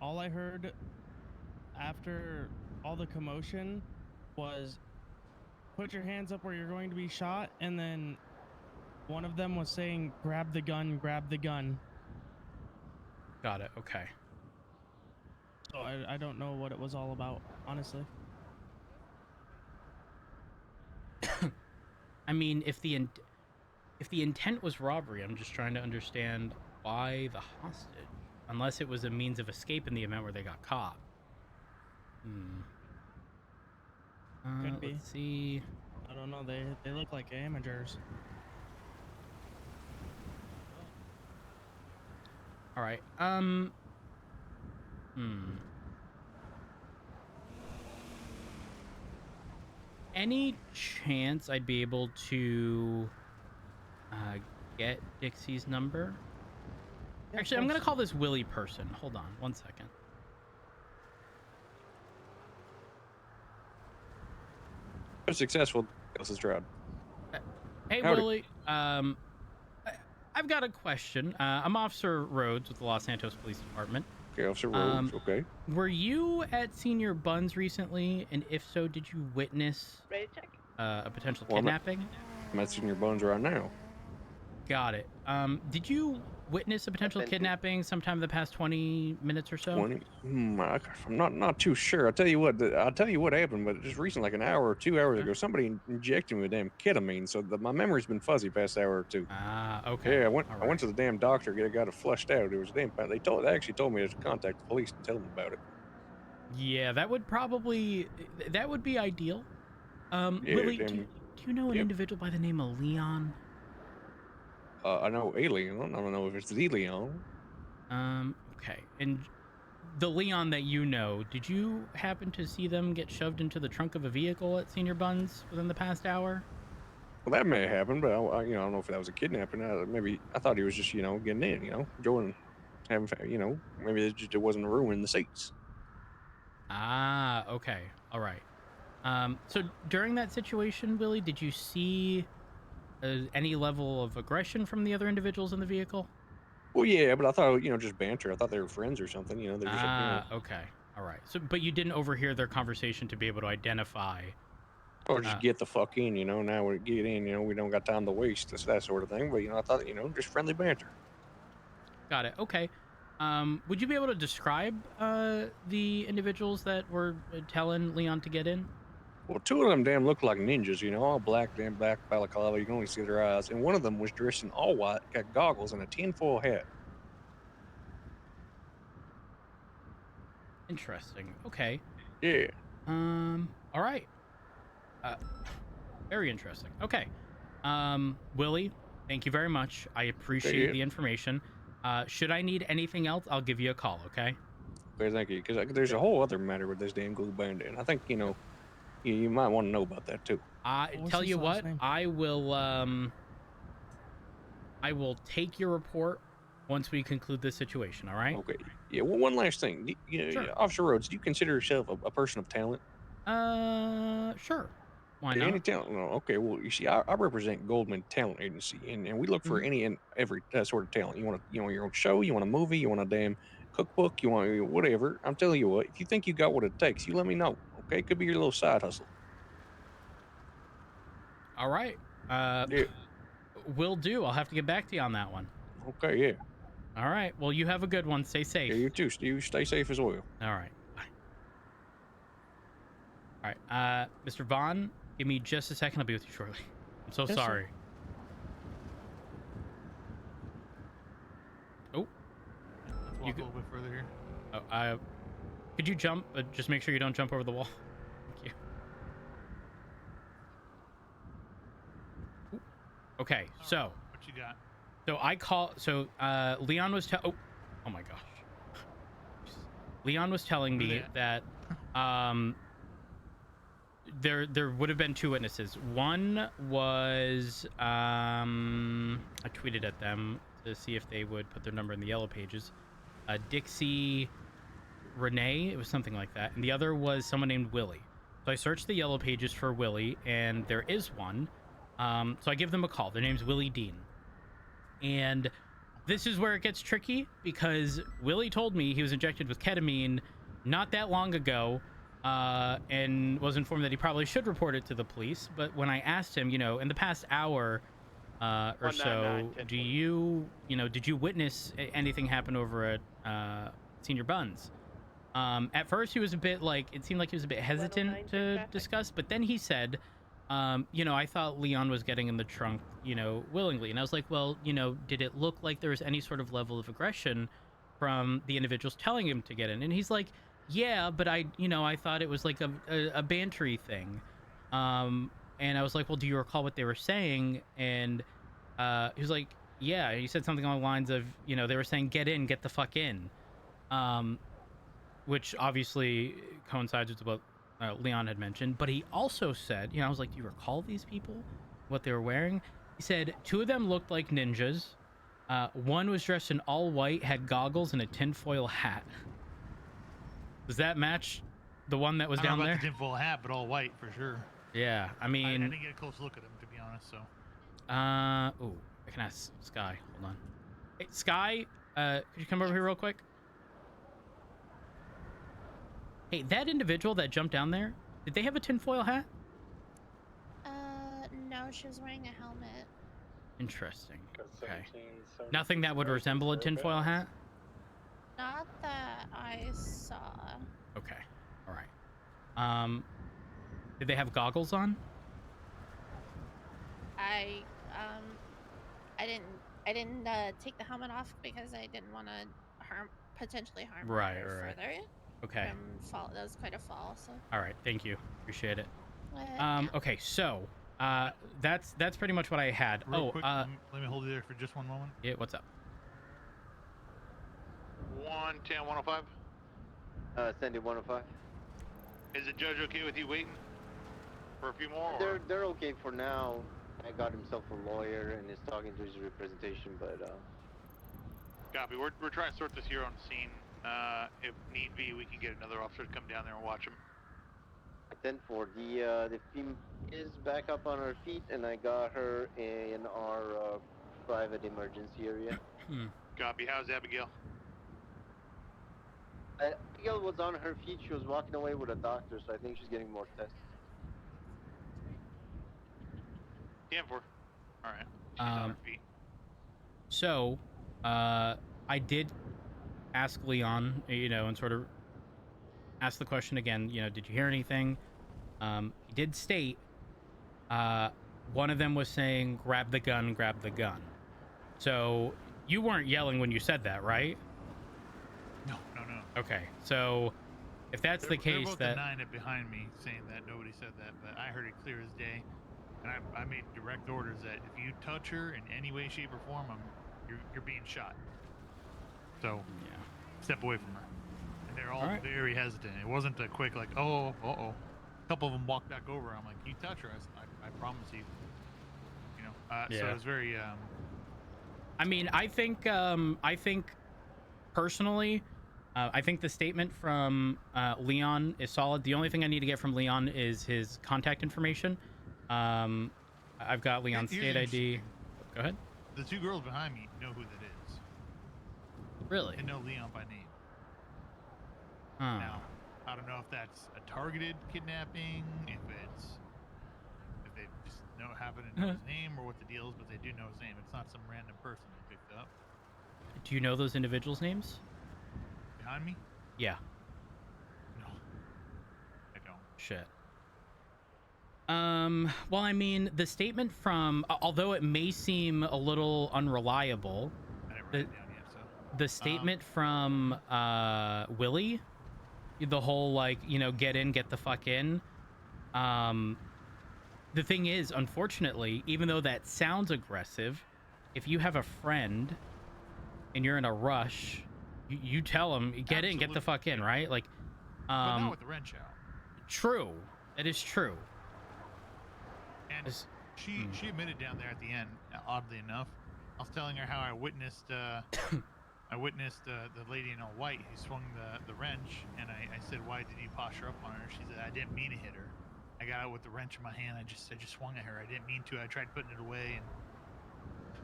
S5: All I heard after all the commotion was, put your hands up where you're going to be shot, and then one of them was saying, grab the gun, grab the gun.
S1: Got it, okay.
S5: So I don't know what it was all about, honestly.
S1: I mean, If the intent was robbery, I'm just trying to understand why the hostage, unless it was a means of escape in the event where they got caught.
S5: Could be.
S1: Let's see.
S5: I don't know. They look like amateurs.
S1: All right. Any chance I'd be able to get Dixie's number?
S5: Yeah,
S1: Actually, I'm gonna call this Willie person. Hold on, 1 second.
S16: Successful. Else is drowned.
S1: Hey,
S16: Howdy.
S1: Willie. I've got a question. I'm Officer Rhodes with the Los Santos Police Department.
S16: Okay, Officer Rhodes. Okay.
S1: Were you at Senior Buns recently? And if so, did you witness a potential kidnapping?
S16: I'm at Senior Buns right now.
S1: Got it. Did you witness a potential kidnapping sometime in the past 20 minutes or so?
S16: 20? I'm not too sure. I'll tell you what happened, but just recently, like an hour or 2 hours ago, somebody injected me with damn ketamine, so my memory's been fuzzy past hour or two.
S1: Ah, okay.
S16: Yeah, I went to the damn doctor, got it flushed out. It was damn. They actually told me to contact the police and tell them about it.
S1: Yeah, that would be ideal.
S16: Yeah,
S1: Willie, do you know an individual by the name of Leon?
S16: I know a Leon. I don't know if it's the Leon.
S1: Okay. And the Leon that you know, did you happen to see them get shoved into the trunk of a vehicle at Senior Buns within the past hour?
S16: Well, that may have happened, but I don't know if that was a kidnapping. Maybe I thought he was just, getting in, enjoying, having, maybe it wasn't ruining the seats.
S1: Ah, okay. All right. So during that situation, Willie, did you see any level of aggression from the other individuals in the vehicle?
S16: Well, yeah, but I thought, just banter. I thought they were friends or something, they're just,
S1: okay. All right. So, but you didn't overhear their conversation to be able to identify.
S16: Or just get the fuck in, now we get in, we don't got time to waste, that sort of thing. But, I thought, just friendly banter.
S1: Got it. Okay. Would you be able to describe the individuals that were telling Leon to get in?
S16: Well, two of them damn looked like ninjas, all black balaclava. You can only see their eyes. And one of them was dressed in all white, got goggles and a tinfoil hat.
S1: Interesting. Okay.
S16: Yeah.
S1: All right. Very interesting. Okay. Willie, thank you very much. I appreciate the information. Should I need anything else, I'll give you a call, okay?
S16: Okay, thank you. Because there's a whole other matter with this damn glue bandit. And I think, you might want to know about that too.
S1: Tell you what, I will take your report once we conclude this situation, all right?
S16: Okay. Yeah, well, one last thing.
S1: Sure.
S16: Officer Rhodes, do you consider yourself a person of talent?
S1: Sure. Why not?
S16: Any talent? No, okay, well, you see, I represent Goldman Talent Agency, and we look for any and every sort of talent. You want your own show, you want a movie, you want a damn cookbook, you want whatever. I'm telling you what, if you think you got what it takes, you let me know, okay? It could be your little side hustle.
S1: All right. Will do. I'll have to get back to you on that one.
S16: Okay, yeah.
S1: All right. Well, you have a good one. Stay safe.
S16: Yeah, you too. You stay safe as well.
S1: All right. Bye. All right. Mr. Vaughn, give me just a second. I'll be with you shortly. I'm so sorry.
S5: Sir.
S1: Oh.
S12: Let's walk a little bit further here.
S1: Oh, could you jump? Just make sure you don't jump over the wall. Thank you. Ooh. Okay, so.
S12: What you got?
S1: So Leon was oh my gosh. Leon was telling me that there would have been two witnesses. One was I tweeted at them to see if they would put their number in the yellow pages. Dixie Renee, it was something like that, and the other was someone named Willie. So I searched the yellow pages for Willie, and there is one. So I give them a call. Their name's Willie Dean. And this is where it gets tricky, because Willie told me he was injected with ketamine not that long ago, and was informed that he probably should report it to the police. But when I asked him, in the past hour or so, did you witness anything happen over at Senior Buns? At first he was a bit it seemed like he was a bit hesitant to discuss, but then he said you know, I thought Leon was getting in the trunk, you know, willingly. And I was like, well, you know, did it look like there was any sort of level of aggression from the individuals telling him to get in? And he's like, yeah, but I thought it was like a bantery thing. And I was like, well, do you recall what they were saying? And he was like, yeah. He said something along the lines of, you know, they were saying, get in, get the fuck in. Which obviously coincides with what Leon had mentioned. But he also said, you know, I was like, do you recall these people, what they were wearing? He said 2 of them looked like ninjas. One was dressed in all white, had goggles and a tinfoil hat. Does that match the one that was down there?
S12: The tinfoil hat, but all white for sure.
S1: Yeah, I mean,
S12: I didn't get a close look at him, to be honest. So.
S1: Oh, I can ask Sky. Hold on. Hey, Sky, could you come over here real quick? Hey, that individual that jumped down there, did they have a tinfoil hat?
S2: No, she was wearing a helmet.
S1: Interesting. Okay. Nothing that would resemble a tinfoil hat?
S2: Not that I saw.
S1: Okay. All right. Did they have goggles on?
S2: I didn't take the helmet off because I didn't want to potentially harm her further.
S1: Okay.
S2: That was quite a fall, so.
S1: All right, thank you. Appreciate it. Okay, so that's pretty much what I had.
S12: Real quick, let me hold you there for just one moment.
S1: Yeah, what's up?
S12: 110, 105.
S9: Sandy 105.
S12: Is the judge okay with you waiting for a few more? Or?
S9: They're okay for now. I got himself a lawyer and is talking to his representation, but
S12: Copy. We're trying to sort this here on the scene. If need be, we can get another officer to come down there and watch him.
S9: 10-4. The female is back up on her feet, and I got her in our private emergency area.
S12: Copy. How's Abigail?
S9: Abigail was on her feet. She was walking away with a doctor, so I think she's getting more tests.
S12: 10-4. All right. She's on her feet.
S1: So, I did ask Leon, you know, and sort of ask the question again, you know, did you hear anything? He did state, one of them was saying, grab the gun, grab the gun. So, you weren't yelling when you said that, right?
S12: No.
S1: Okay, so if that's the case,
S12: they're both
S1: that
S12: denying it behind me, saying that nobody said that, but I heard it clear as day, and I made direct orders that if you touch her in any way, shape, or form, you're being shot. So
S1: yeah,
S12: step away from her. And they're all very hesitant. It wasn't a quick like, oh, a couple of them walked back over. I'm like, you touch her, I promise you. You know, so it was very.
S1: I mean, I think personally, I think the statement from Leon is solid. The only thing I need to get from Leon is his contact information. I've got Leon's state ID. Go ahead.
S12: The 2 girls behind me know who that is.
S1: Really?
S12: They know Leon by name.
S1: Huh.
S12: Now, I don't know if that's a targeted kidnapping, if they just happen to know his name or what the deal is, but they do know his name. It's not some random person they picked up.
S1: Do you know those individuals' names?
S12: Behind me?
S1: Yeah.
S12: No. I don't.
S1: Shit. Well, I mean, the statement from, although it may seem a little unreliable,
S12: I didn't write it down yet, so.
S1: the statement from Willie, the whole, like, you know, get in, get the fuck in. The thing is, unfortunately, even though that sounds aggressive, if you have a friend and you're in a rush, you tell them, get in, get the fuck in, right? Like,
S12: but not with the wrench out.
S1: True. That is true.
S12: And she admitted down there at the end, oddly enough. I was telling her how I witnessed the lady in all white who swung the wrench, and I said, why did you posture up on her? She said, I didn't mean to hit her. I got out with the wrench in my hand. I just swung at her. I didn't mean to. I tried putting it away, and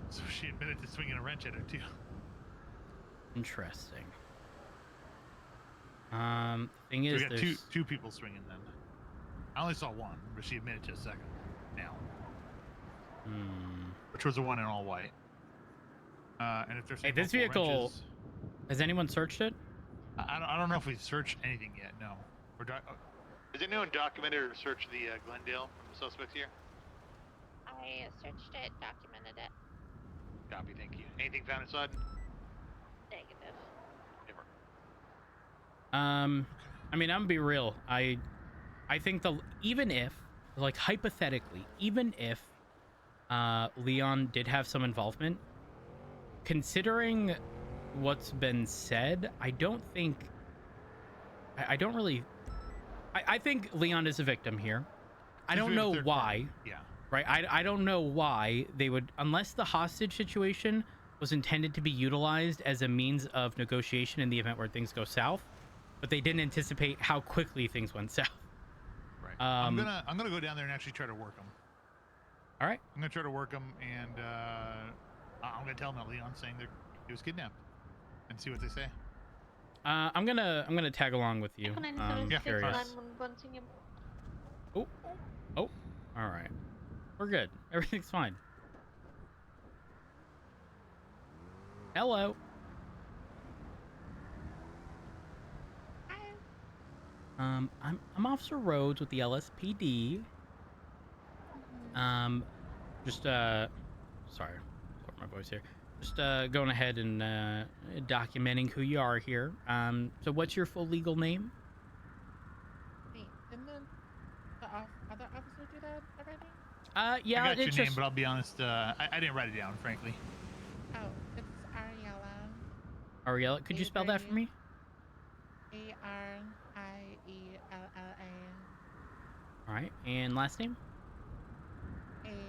S12: so she admitted to swinging a wrench at her too.
S1: Interesting. Thing is,
S12: so we got two people swinging then. I only saw one, but she admitted to a second. Now. Which was the one in all white. And if there's
S1: this vehicle,
S12: wrenches,
S1: has anyone searched it?
S12: I don't know if we've searched anything yet. No. Is anyone documented or searched the Glendale from the suspects here?
S2: I searched it, documented it.
S12: Copy, thank you. Anything found inside?
S2: Negative.
S12: Never.
S1: I mean, I'm gonna be real. I think even if, like, hypothetically, even if Leon did have some involvement, considering what's been said, I don't think I don't really I think Leon is a victim here. I don't know why.
S12: Yeah.
S1: Right? I don't know why they would, unless the hostage situation was intended to be utilized as a means of negotiation in the event where things go south, but they didn't anticipate how quickly things went south.
S12: Right. I'm gonna go down there and actually try to work them.
S1: All right.
S12: I'm gonna try to work them, and I'm gonna tell them that Leon's saying that he was kidnapped, and see what they say.
S1: I'm gonna tag along with you.
S12: Yeah.
S1: Curious. Oh, all right. We're good. Everything's fine. Hello. I'm Officer Rhodes with the LSPD. Just sorry, lower my voice here. Just going ahead and documenting who you are here. So what's your full legal name?
S17: Wait, didn't the other officer do that already?
S1: Yeah,
S12: I got your
S1: it's
S12: name,
S1: just...
S12: but I'll be honest, I didn't write it down, frankly.
S17: Oh, it's Ariella.
S1: Ariella, could you spell that for me?
S17: Ariella.
S1: All right, and last name?
S17: Avery.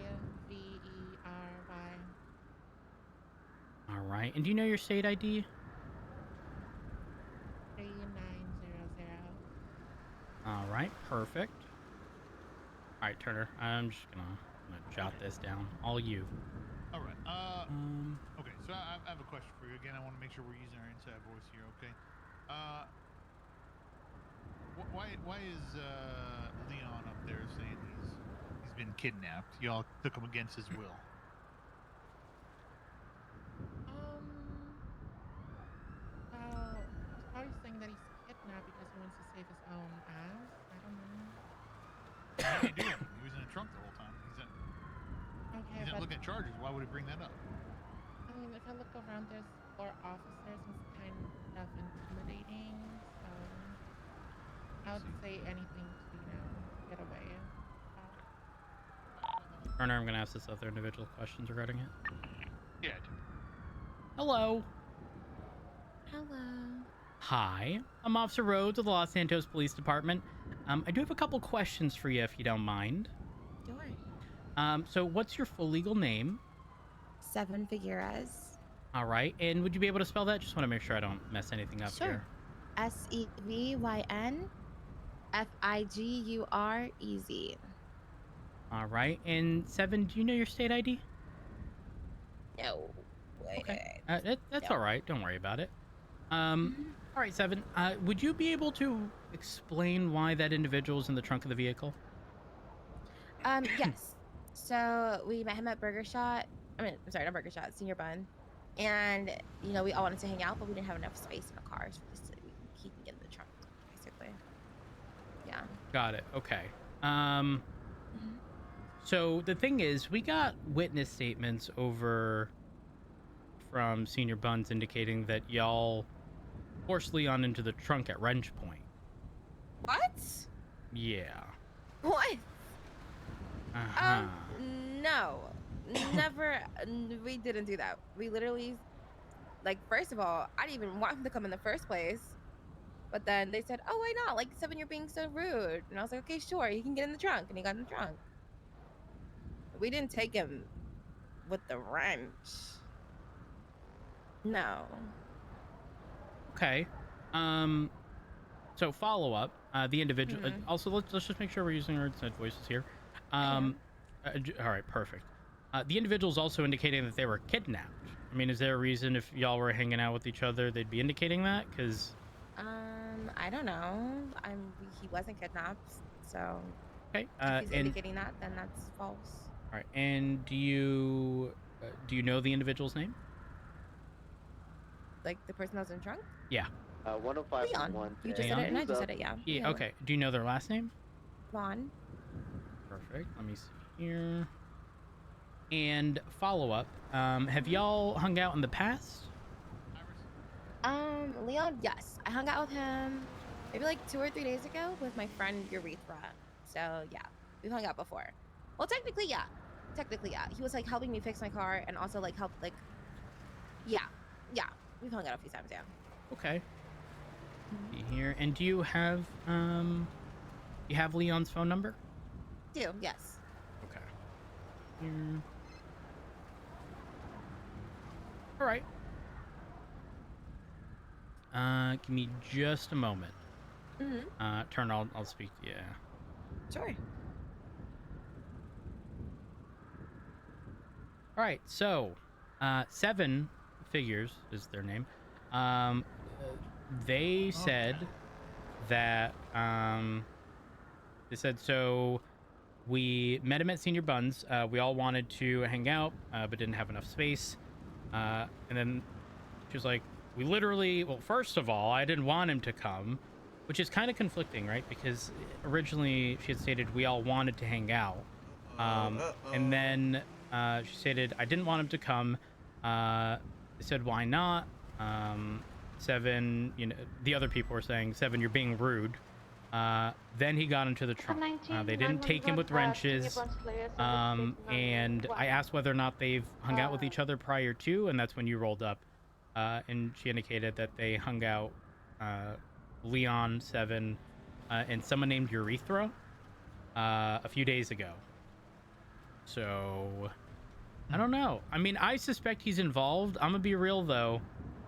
S1: All right, and do you know your state ID?
S17: 3900.
S1: All right, perfect. All right, Turner, I'm just gonna jot this down. All you.
S12: All right. Okay, so I have a question for you. Again, I want to make sure we're using our inside voice here, okay? Why is Leon up there saying he's been kidnapped? Y'all took him against his will.
S17: Well, he's probably saying that he's kidnapped because he wants to save his own ass. I don't know.
S12: What did he do? He was in a trunk the whole time. He's not looking at charges. Why would he bring that up?
S17: I mean, if I look around, there's 4 officers, and it's kind of intimidating. So I would say anything to, get away.
S1: Turner, I'm gonna ask this other individual questions regarding it.
S12: Yeah, I do.
S1: Hello.
S2: Hello.
S1: Hi, I'm Officer Rhodes of the Los Santos Police Department. I do have a couple questions for you, if you don't mind.
S2: Sure.
S1: So what's your full legal name?
S2: Seven Figueres.
S1: All right, and would you be able to spell that? Just want to make sure I don't mess anything up here.
S2: SEVYNFIGUREZ.
S1: All right, and 7, do you know your state ID?
S2: No.
S1: Okay, that's all right. Don't worry about it. All right, 7. Would you be able to explain why that individual is in the trunk of the vehicle?
S2: Yes. So we met him at Burger Shot. I'm sorry, not Burger Shot, Senior Bun. And, we all wanted to hang out, but we didn't have enough space in the car, so just we keep him in the trunk, basically. Yeah.
S1: Got it. Okay. So the thing is, we got witness statements over from Senior Buns indicating that y'all forced Leon into the trunk at Wrench Point.
S2: What?
S1: Yeah.
S2: What?
S1: Uh-huh.
S2: No. Never. We didn't do that. We literally, first of all, I didn't even want him to come in the first place. But then they said, oh, why not? 7, you're being so rude. And I was like, okay, sure, he can get in the trunk. And he got in the trunk. We didn't take him with the wrench. No.
S1: Okay. So follow up. The individual. Also, let's just make sure we're using our inside voices here. All right, perfect. The individual is also indicating that they were kidnapped. I mean, is there a reason if y'all were hanging out with each other, they'd be indicating that? Because
S2: I don't know. He wasn't kidnapped, so.
S1: Okay.
S2: If he's indicating that, then that's false.
S1: All right. And do you know the individual's name?
S2: The person that was in the trunk?
S1: Yeah.
S9: 105
S2: Leon.
S9: from 1.
S2: You just said it and I just said it, yeah.
S1: Yeah, okay. Do you know their last name?
S2: Vaughn.
S1: Perfect. Let me see here. And follow up. Have y'all hung out in the past?
S2: Leon, yes. I hung out with him maybe like 2 or 3 days ago with my friend Urethra. So yeah, we've hung out before. Well, technically, yeah. He was like helping me fix my car and also like helped like, yeah. We've hung out a few times, yeah.
S1: Okay. See here. And do you have Leon's phone number?
S2: Do, yes.
S1: Okay. Here. All right. Give me just a moment. Turn. I'll speak to you.
S2: Sure.
S1: All right. So, 7 Figures is their name. They said that so we met him at Senior Buns. We all wanted to hang out, but didn't have enough space. And then she was like, well, first of all, I didn't want him to come, which is kind of conflicting, right? Because originally she had stated we all wanted to hang out. And then she stated, I didn't want him to come. They said, why not? 7, the other people were saying, 7, you're being rude. Then he got into the trunk. They didn't take him with wrenches. And I asked whether or not they've hung out with each other prior to, and that's when you rolled up. And she indicated that they hung out, Leon, 7, and someone named Urethra a few days ago. So, I don't know. I mean, I suspect he's involved. I'm gonna be real, though.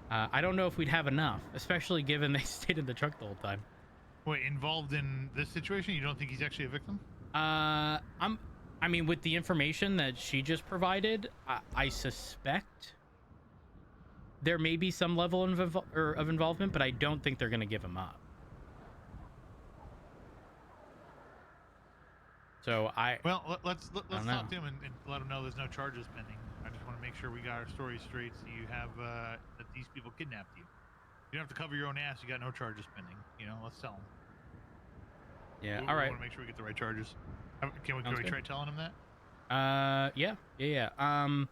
S1: I don't know if we'd have enough, especially given they stayed in the truck the whole time.
S12: Wait, involved in this situation? You don't think he's actually a victim?
S1: I mean, with the information that she just provided, I suspect there may be some level of involvement, but I don't think they're going to give him up. So
S12: let's talk to him and let him know there's no charges pending. I just want to make sure we got our story straight. So you have that these people kidnapped you. You don't have to cover your own ass. You got no charges pending. Let's tell him.
S1: Yeah.
S12: We
S1: all right.
S12: want to make sure we get the right charges. Can we try telling him
S1: Yeah.
S12: that?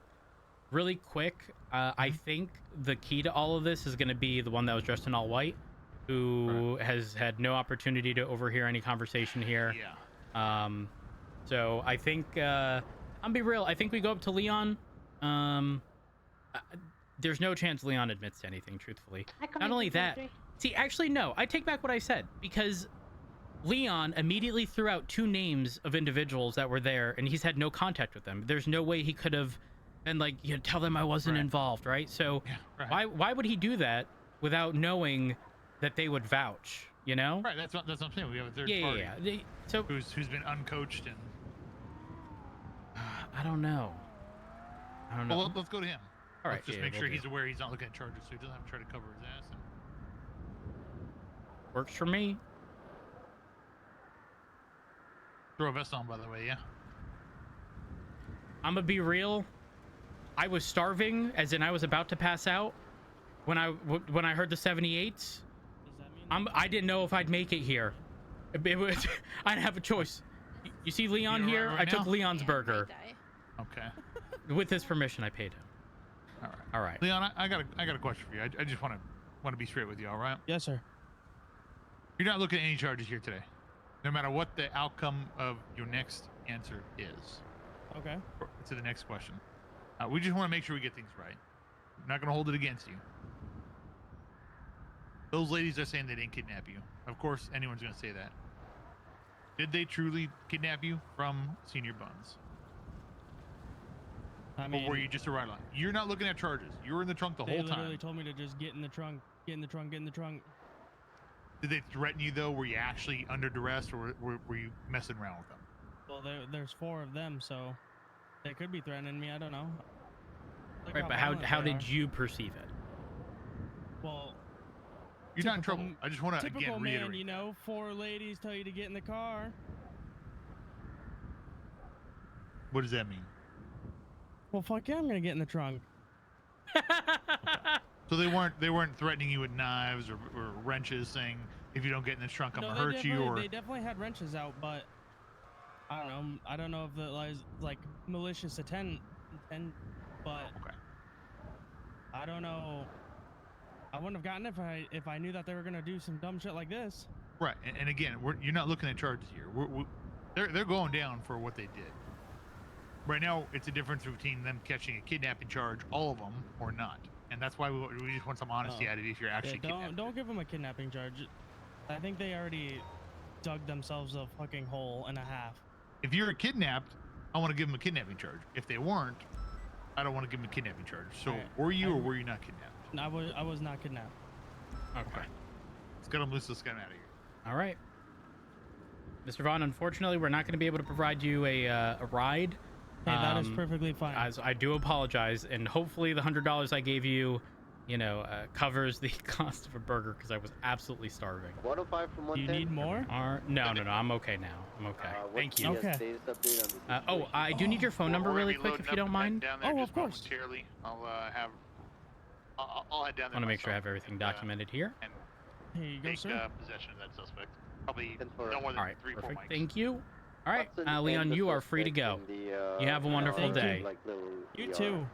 S1: Really quick. I think the key to all of this is going to be the one that was dressed in all white, who has had no opportunity to overhear any conversation here.
S12: Yeah.
S1: So I think I'm be real. I think we go up to Leon. There's no chance Leon admits to anything, truthfully. Not only that, actually, no. I take back what I said, because Leon immediately threw out 2 names of individuals that were there, and he's had no contact with them. There's no way he could have been like, tell them I wasn't involved, right? So why would he do that without knowing that they would vouch,
S12: Right, that's what I'm saying. We have a third party.
S1: Yeah. So
S12: who's been uncoached and...
S1: I don't know.
S12: Well, let's go to him.
S1: All right.
S12: Let's just make sure he's aware he's not looking at charges, so he doesn't have to try to cover his ass.
S1: Works for me.
S12: Throw a vest on, by the way, yeah?
S1: I'm gonna be real. I was starving, as in I was about to pass out when I heard the 78s. I didn't know if I'd make it here. I didn't have a choice. You see Leon here?
S12: Right
S1: I took
S12: now?
S1: Leon's burger.
S12: Okay.
S1: With his permission, I paid him. All right.
S12: Leon, I got a question for you. I just want to be straight with you, all right?
S5: Yes, sir.
S12: You're not looking at any charges here today, no matter what the outcome of your next answer is.
S5: Okay.
S12: To the next question. We just want to make sure we get things right. I'm not going to hold it against you. Those ladies are saying they didn't kidnap you. Of course, anyone's going to say that. Did they truly kidnap you from Senior Buns? Or were you just a ride-along? You're not looking at charges. You were in the trunk the whole time.
S5: They literally told me to just get in the trunk, get in the trunk, get in the trunk.
S12: Did they threaten you, though? Were you actually under duress, or were you messing around with them?
S5: Well, there's 4 of them, so they could be threatening me. I don't know.
S1: Right, but how did you perceive it?
S5: Well,
S12: you're not in trouble. I just want to again reiterate.
S5: Man, 4 ladies tell you to get in the car.
S12: What does that mean?
S5: Well, fuck yeah, I'm gonna get in the trunk.
S12: So they weren't threatening you with knives or wrenches, saying if you don't get in this trunk, I'm gonna hurt you. Or
S5: they definitely had wrenches out, but I don't know. I don't know if it was like malicious intent, but
S12: okay.
S5: I don't know. I wouldn't have gotten it if I knew that they were gonna do some dumb shit like this.
S12: Right, and again, you're not looking at charges here. They're going down for what they did. Right now, it's a difference between them catching a kidnapping charge, all of them, or not. And that's why we just want some honesty out of you if you're actually kidnapped.
S5: Don't give them a kidnapping charge. I think they already dug themselves a fucking hole and a half.
S12: If you're kidnapped, I want to give them a kidnapping charge. If they weren't, I don't want to give them a kidnapping charge. So were you or were you not kidnapped?
S5: I was not kidnapped.
S12: Okay. Let's get them loose. Let's get them out of here.
S1: All right. Mr. Vaughn, unfortunately, we're not going to be able to provide you a ride.
S5: Hey, that is perfectly fine.
S1: As I do apologize, and hopefully the $100 I gave you, covers the cost of a burger because I was absolutely starving.
S9: 105 from 110.
S5: Do you need more?
S1: No, I'm okay now. I'm okay. Thank you.
S5: Okay.
S1: I do need your phone number really quick if you don't mind.
S12: Oh, of course. I'll head down there.
S1: I want to make sure I have everything documented here.
S12: And
S5: here you go, sir.
S12: Possession of that suspect. Probably no more than
S1: All right,
S12: 3-4
S1: perfect.
S12: mics.
S1: Thank you. All right, Leon, you are free to go. You have a wonderful day.
S5: You too.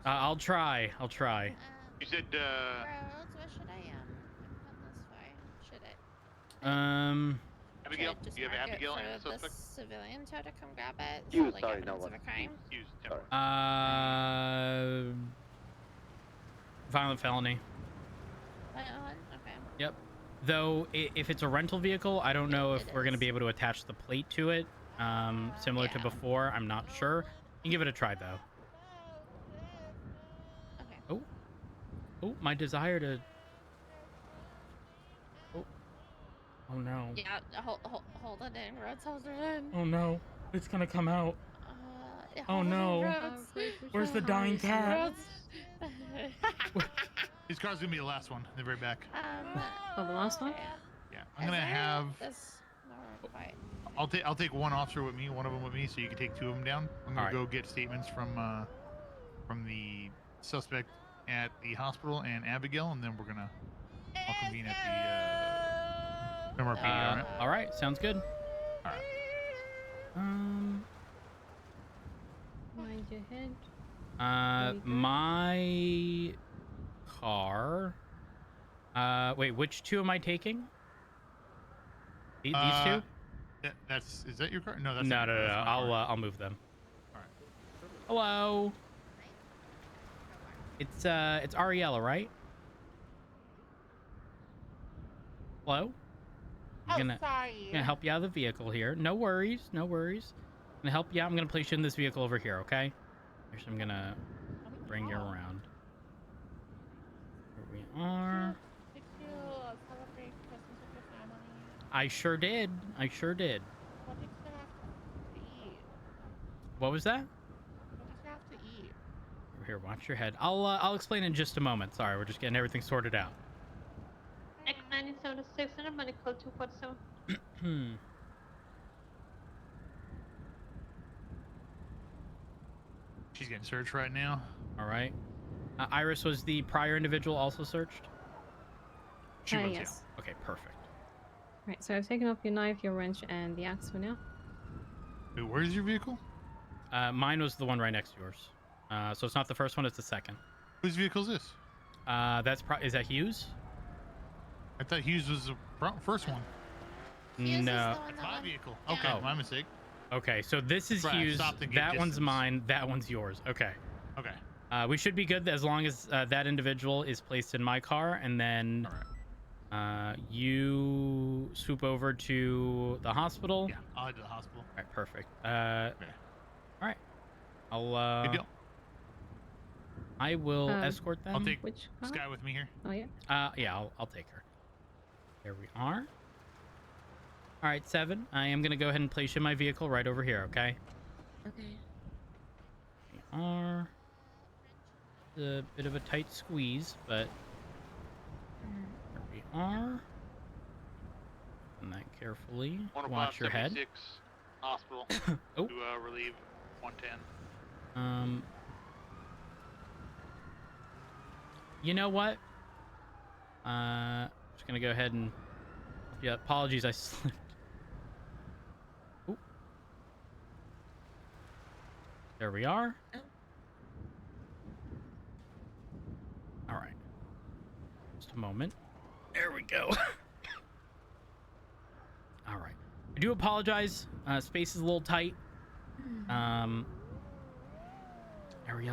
S1: I'll try.
S12: You said,
S13: Rose, where should I come this way? Should it?
S12: Abigail?
S13: Should I just
S12: You have
S13: mark it
S12: Abigail and
S13: for
S12: the
S13: the
S12: suspect?
S13: civilian tow to come grab it?
S9: You,
S13: So,
S9: sorry, no
S13: evidence of
S9: one.
S13: a crime?
S1: Violent felony.
S13: Violent? Okay.
S1: Yep. Though, if it's a rental vehicle, I don't know if we're going to be able to attach the plate to it. Similar to before, I'm not sure. You can give it a try, though.
S13: Okay.
S1: Oh, my desire to... Oh, no.
S13: Yeah, hold it in, Rhodes, hold it in.
S1: Oh, no. It's going to come out.
S13: Yeah,
S1: Oh,
S13: hold it in,
S1: no.
S13: Rhodes.
S1: Where's the dying cat?
S12: His car's gonna be the last one in the very back.
S3: Oh, the last one?
S12: Yeah, I'm gonna have.
S13: This... No, quite.
S12: I'll take one officer with me, one of them with me, so you can take two of them down. I'm gonna go get statements from the suspect at the hospital and Abigail, and then I'll convene at the MRPD.
S1: All right, sounds good.
S12: All right.
S3: Mind your head.
S1: My car. Wait, which two am I taking? These two?
S12: Is that your car? No, that's
S1: no.
S12: That's
S1: I'll move them.
S12: All right.
S1: Hello. It's Ariella, right? Hello.
S17: Sorry.
S1: Gonna help you out of the vehicle here. No worries. I'm gonna help you out. I'm gonna place you in this vehicle over here, okay? Here's I'm gonna bring you around. Here we are.
S17: Did you celebrate Christmas with your family?
S1: I sure did.
S17: What did you have to eat?
S1: What was that?
S17: What did you have to eat?
S1: Here, watch your head. I'll explain in just a moment. Sorry, we're just getting everything sorted out.
S8: X1976 and a medical 247.
S12: She's getting searched right now.
S1: All right. Iris, was the prior individual also searched?
S12: She was,
S3: yes.
S1: Yeah. Okay, perfect.
S3: Right, so I've taken off your knife, your wrench, and the axe for now.
S12: Wait, where's your vehicle?
S1: Mine was the one right next to yours. So it's not the first one, it's the second.
S12: Whose vehicle is this?
S1: Is that Hughes?
S12: I thought Hughes was the first one.
S1: No.
S12: That's my vehicle. Okay, my mistake.
S1: Okay, so this is
S12: Right, I
S1: Hughes.
S12: stopped to get
S1: That one's
S12: distance.
S1: mine. That one's yours. Okay.
S12: Okay.
S1: We should be good as long as that individual is placed in my car, and then you swoop over to the hospital.
S12: Yeah, I'll head to the hospital.
S1: All right, perfect. All right. I'll.
S12: Good deal.
S1: I will escort them.
S12: I'll take
S3: Which
S12: this guy with me here.
S3: Oh yeah.
S1: Yeah, I'll take her. There we are. All right, 7. I am gonna go ahead and place you in my vehicle right over here. Okay.
S2: Okay.
S1: We are. A bit of a tight squeeze, but there we are. Open that carefully. Watch your head.
S12: Hospital.
S1: Oh.
S12: To relieve 110.
S1: You know what? Just gonna go ahead and... Yeah, apologies, I slipped. Ooh. There we are. All right. Just a moment. There we go. All right. I do apologize. Space is a little tight.